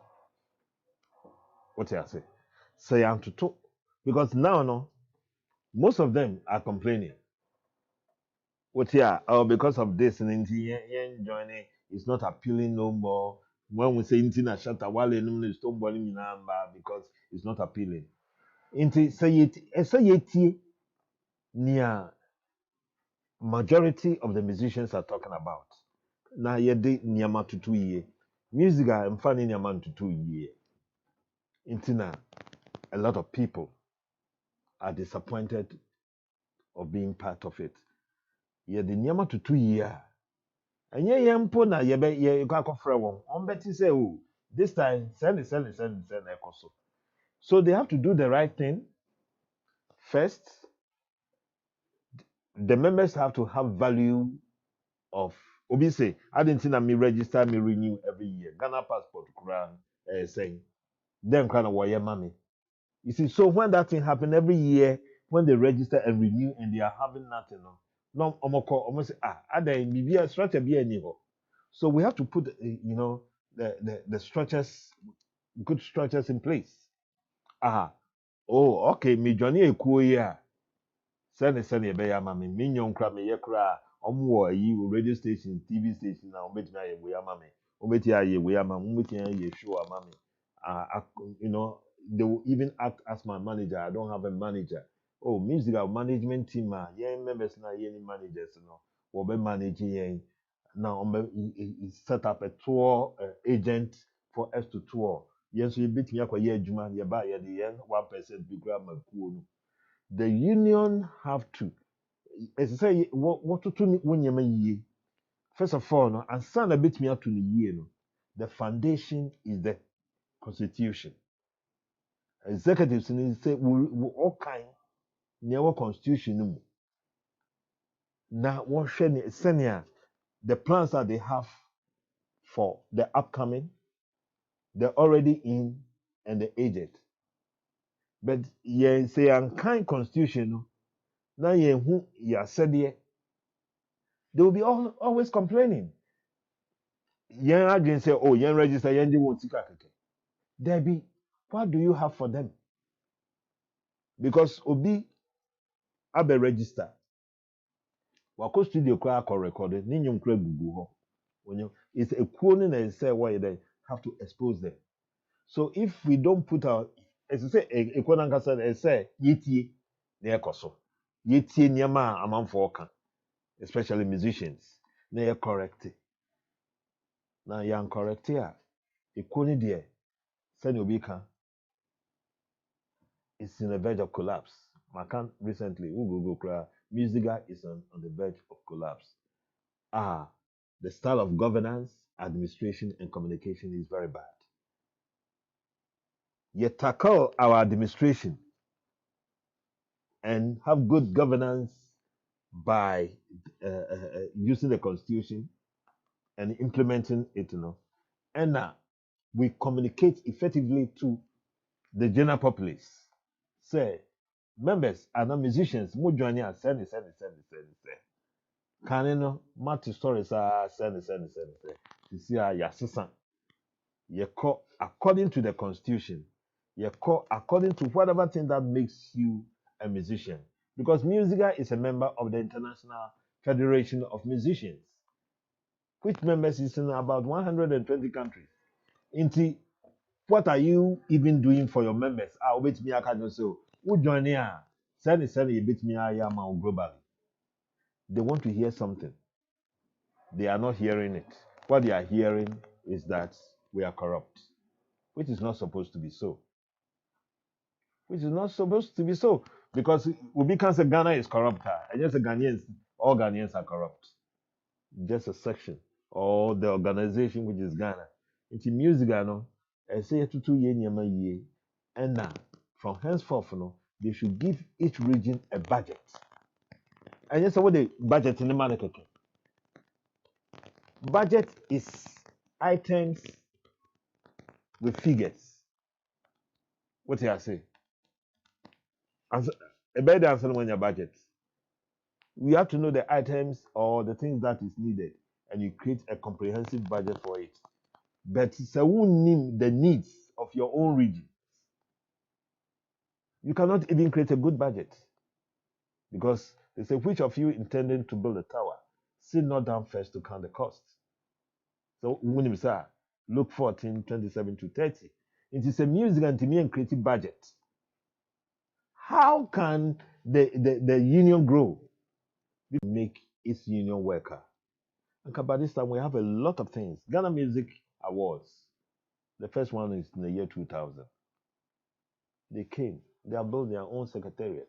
What I say? Say to because now no most of them are complaining. What here? Oh, because of this and joining it's not appealing no more. When we say intina shata wale no stone boiling because it's not appealing. Inti say it near majority of the musicians are talking about. Na yede niyama tutu ye. Musica mfani niyama tutu ye. Intina a lot of people are disappointed of being part of it. Yede niyama tutu ye. Enye ye mpo na ye akofre won. On beti say oh this time send ekoso. So they have to do the right thing. First, the members have to have value of obi say I didn't see that me register me renew every year. Ghana passport kran saying then kind of wire mommy. You see, so when that thing happen every year, when they register and renew and they are having nothing, no almost say I then be a structure be any. So we have to put the structures, good structures in place. Oh, okay, me Johnny Ekuya. Send a bear mammy, minion crab me yakra, omwa ye radio station, TV station now, bet me we are mammy, obetia ye we are mammy, ye sure mammy. They will even act as my manager. I don't have a manager. Oh, musical management team, yeah, members na any managers, will be managing. Now, he set up a tour agent for us to tour. Yes, you beat me up a year, Juma, you buy at the end, 1% big grandma cool. The union have to, as I say, what to do when you may. First of all, no, and son a bit me up to the year, no, the foundation is the constitution. Executives say we all kind near constitution. Now, what senior the plans that they have for the upcoming, they're already in and the aged. But yeah, say unkind constitution. Now, who you said here, they will be always complaining. Young agents say, oh, young register, young won't see Debbie, what do you have for them? Because Obi Abe register. Wako studio kwa recorded, ninyum kre gugu ho. It's a quoting and say why they have to expose them. So if we don't put out, as I say, a quote said, I say, yeti near koso. Yeti nyama among foka, especially musicians. They are correct. Now, young correct here. A quoting there, Send Obika is in the verge of collapse. Macan recently, Google cry, MUSIGA is on the verge of collapse. The style of governance, administration, and communication is very bad. Yet tackle our administration and have good governance by using the constitution and implementing it, And we communicate effectively to the general populace. Say, members are not musicians, more joining us, send. Can you know, Matthew stories are send. You see, your sister. You call according to the constitution. You call according to whatever thing that makes you a musician. Because MUSIGA is a member of the International Federation of Musicians, which members is in about 120 countries. What are you even doing for your members? I'll bet me I can so. Who join here? Send you bet me I am globally. They want to hear something. They are not hearing it. What they are hearing is that we are corrupt, which is not supposed to be so. Which is not supposed to be so. Because we can't say Ghana is corrupt. And just Ghanaians, all Ghanaians are corrupt. Just a section. Or the organization which is Ghana. It's MUSIGA, no? I say to 2 years, and now, from henceforth, no, they should give each region a budget. And yes, what the budget in the market? Budget is items with figures. What do I say? A better answer when your budget. We have to know the items or the things that is needed, and you create a comprehensive budget for it. But it's a name the needs of your own region. You cannot even create a good budget because they say, which of you intending to build a tower? Sit not down first to count the cost. So when you say Luke 14, 27 to 30, it is a music and and creative budget. How can the union grow? Make its union worker. And by this time we have a lot of things. Ghana Music Awards. The first one is in the year 2000. They came. They have built their own secretariat.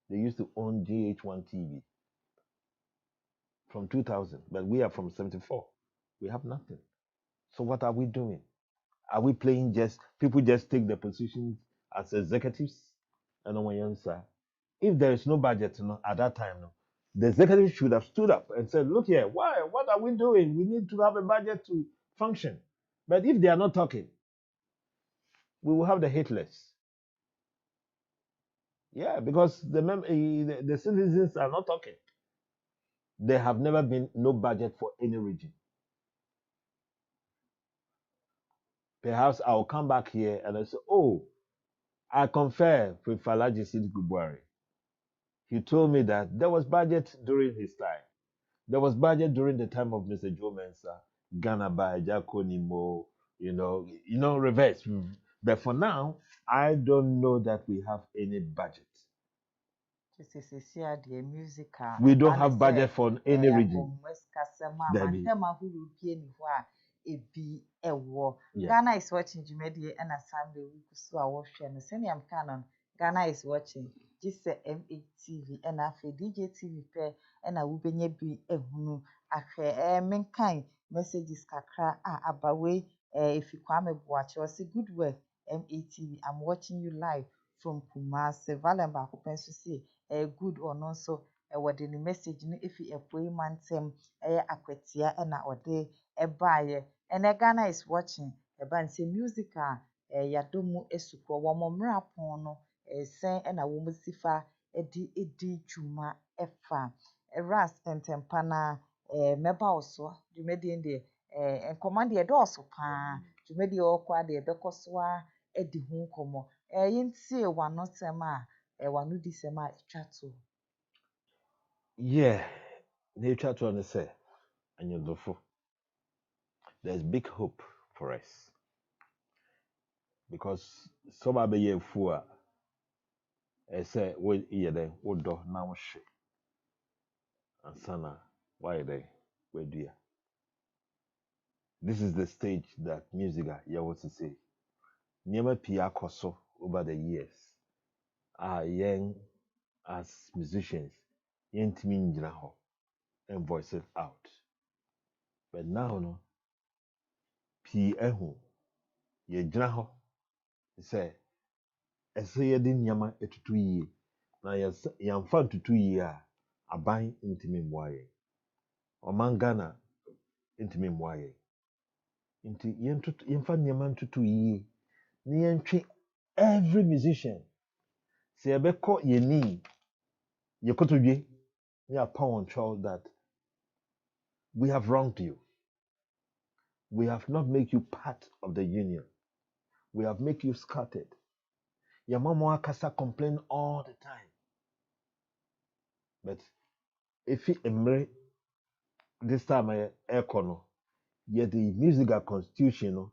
They used to own GH1 TV from 2000, but we are from 74. We have nothing. So what are we doing? Are we playing people just take the positions as executives? And on my answer, if there is no budget at that time, the executives should have stood up and said, look here, what are we doing? We need to have a budget to function. But if they are not talking, we will have the hitless. Yeah, because the citizens are not talking. There have never been no budget for any region. Perhaps I'll come back here and I say, oh, I confer with Falaji Sid Gubwari. He told me that there was budget during his time. There was budget during the time of Mr. Joe Mensa, Ghana by Jako Nimo, reverse. But for now, I don't know that we have any budget. We don't have budget for any region. Ghana is watching Jumedi and Assembly week so I watch and send am canon. Ghana is watching just MATV and afe DJ TV pair and a wubenye bi ehunu ahe menkan messages kakra abawe if you kwame boache say good work MATV. I'm watching you live from Kumasi. Valemba kupensu say good or no so what the message no if you a mantem akwetia and ode ebaye. And Ghana is watching. Eba say MUSIGA yadomu esuko wamomra pono sen na womusifa edi juma efa ras entempana meba oso dwumedi ende enkomande e dooso pa dwumedi okwa de bekosoa edi hu nkomo yintie wano sema wano di sema itwato yeah they try to understand and you there's big hope for us because some are be fool say we here then wodo na wo hwe ansana why they we do. This is the stage that MUSIGA you want to say never pia koso over the years young as musicians yentimi njina ho and voice it out, but now no pii ehu ye gyina ho say ɛsɛ yɛde nneɛma etutu yie na yɛmfa ntutu yie a aban ntimi mmoa yɛn ɔman Ghana ntimi mmoa yɛn nti yɛmfa nneɛma ntutu yie na yɛntwe every musician sɛ yɛbɛkɔ yɛni yɛkotodwe na yɛapa wɔn kyɛw that we have wronged you, we have not made you part of the union, we have made you scattered. Your mama akasa complain all the time. But if emre this time I no yet the MUSIGA constitution no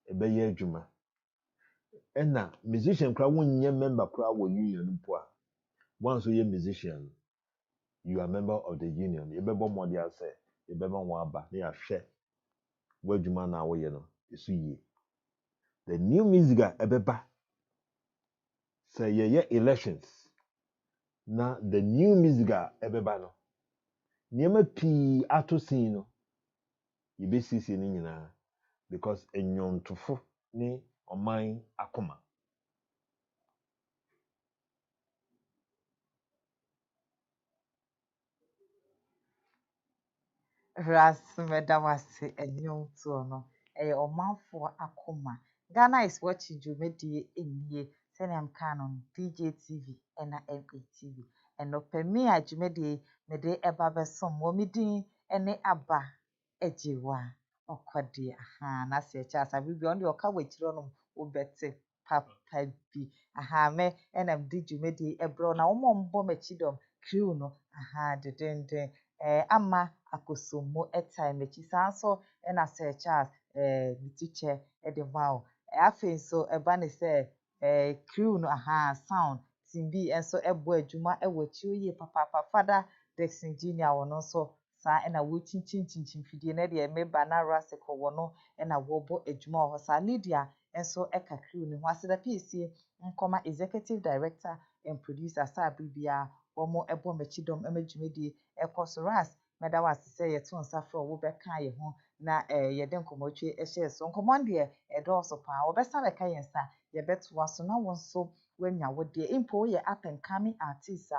ebe ye adwuma na musician kra wonye member kra wo union mpo a once you musician you are member of the union you be bo modi ase you be ma won aba na ya hwe wadwuma na wo ye no esu yie the new MUSIGA ebeba say ye elections na the new MUSIGA ebeba no niema pi ato sin no yebesisi ni nyina because enyontofo ni oman akoma Ras medawase enyom to no omanfo akoma. Ghana is watching Jumedi enie seniam canon DJ TV and MA TV and no pemi a Jumedi mede eba besom womidin ene aba Agyeiwaa Kodie aha na se cha sabi bi on de oka wachiro no obete papa bi aha me enam di Jumedi ebro na wo mbo machidom crew no aha dedende ama akosomo time echi sanso na se Charles teacher de wow afen so eba ne se crew no aha sound timbi enso ebo adwuma ewachi oye papa father Dexon Junior wono so sa na wo chinchin fidie na de member na raseko wono na wo bo adwuma ho sa Lydia enso eka crew ni ho aseda PC nkoma executive director and producer sa bibia womo ebo machidom emedwumedi ekosoras medawase say yeto nsafro wo beka ye ho na yede nkomotwe ehye so nkomonde edoso pa wo besa beka yensa ye beto waso na wonso wanya wode impo ye up and coming artist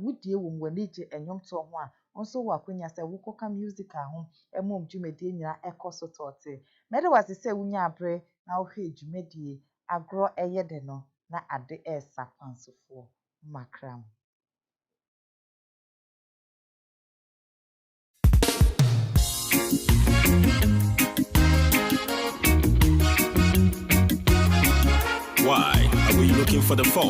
wudie wo mwanije enyomto ho a onso wakwanya say wukoka music ho emom dwumedi nyina ekoso tote medawase say wunya abre na wo hwe dwumedi agro eyede no na ade esa kwansofo makram. Why are we looking for the phone?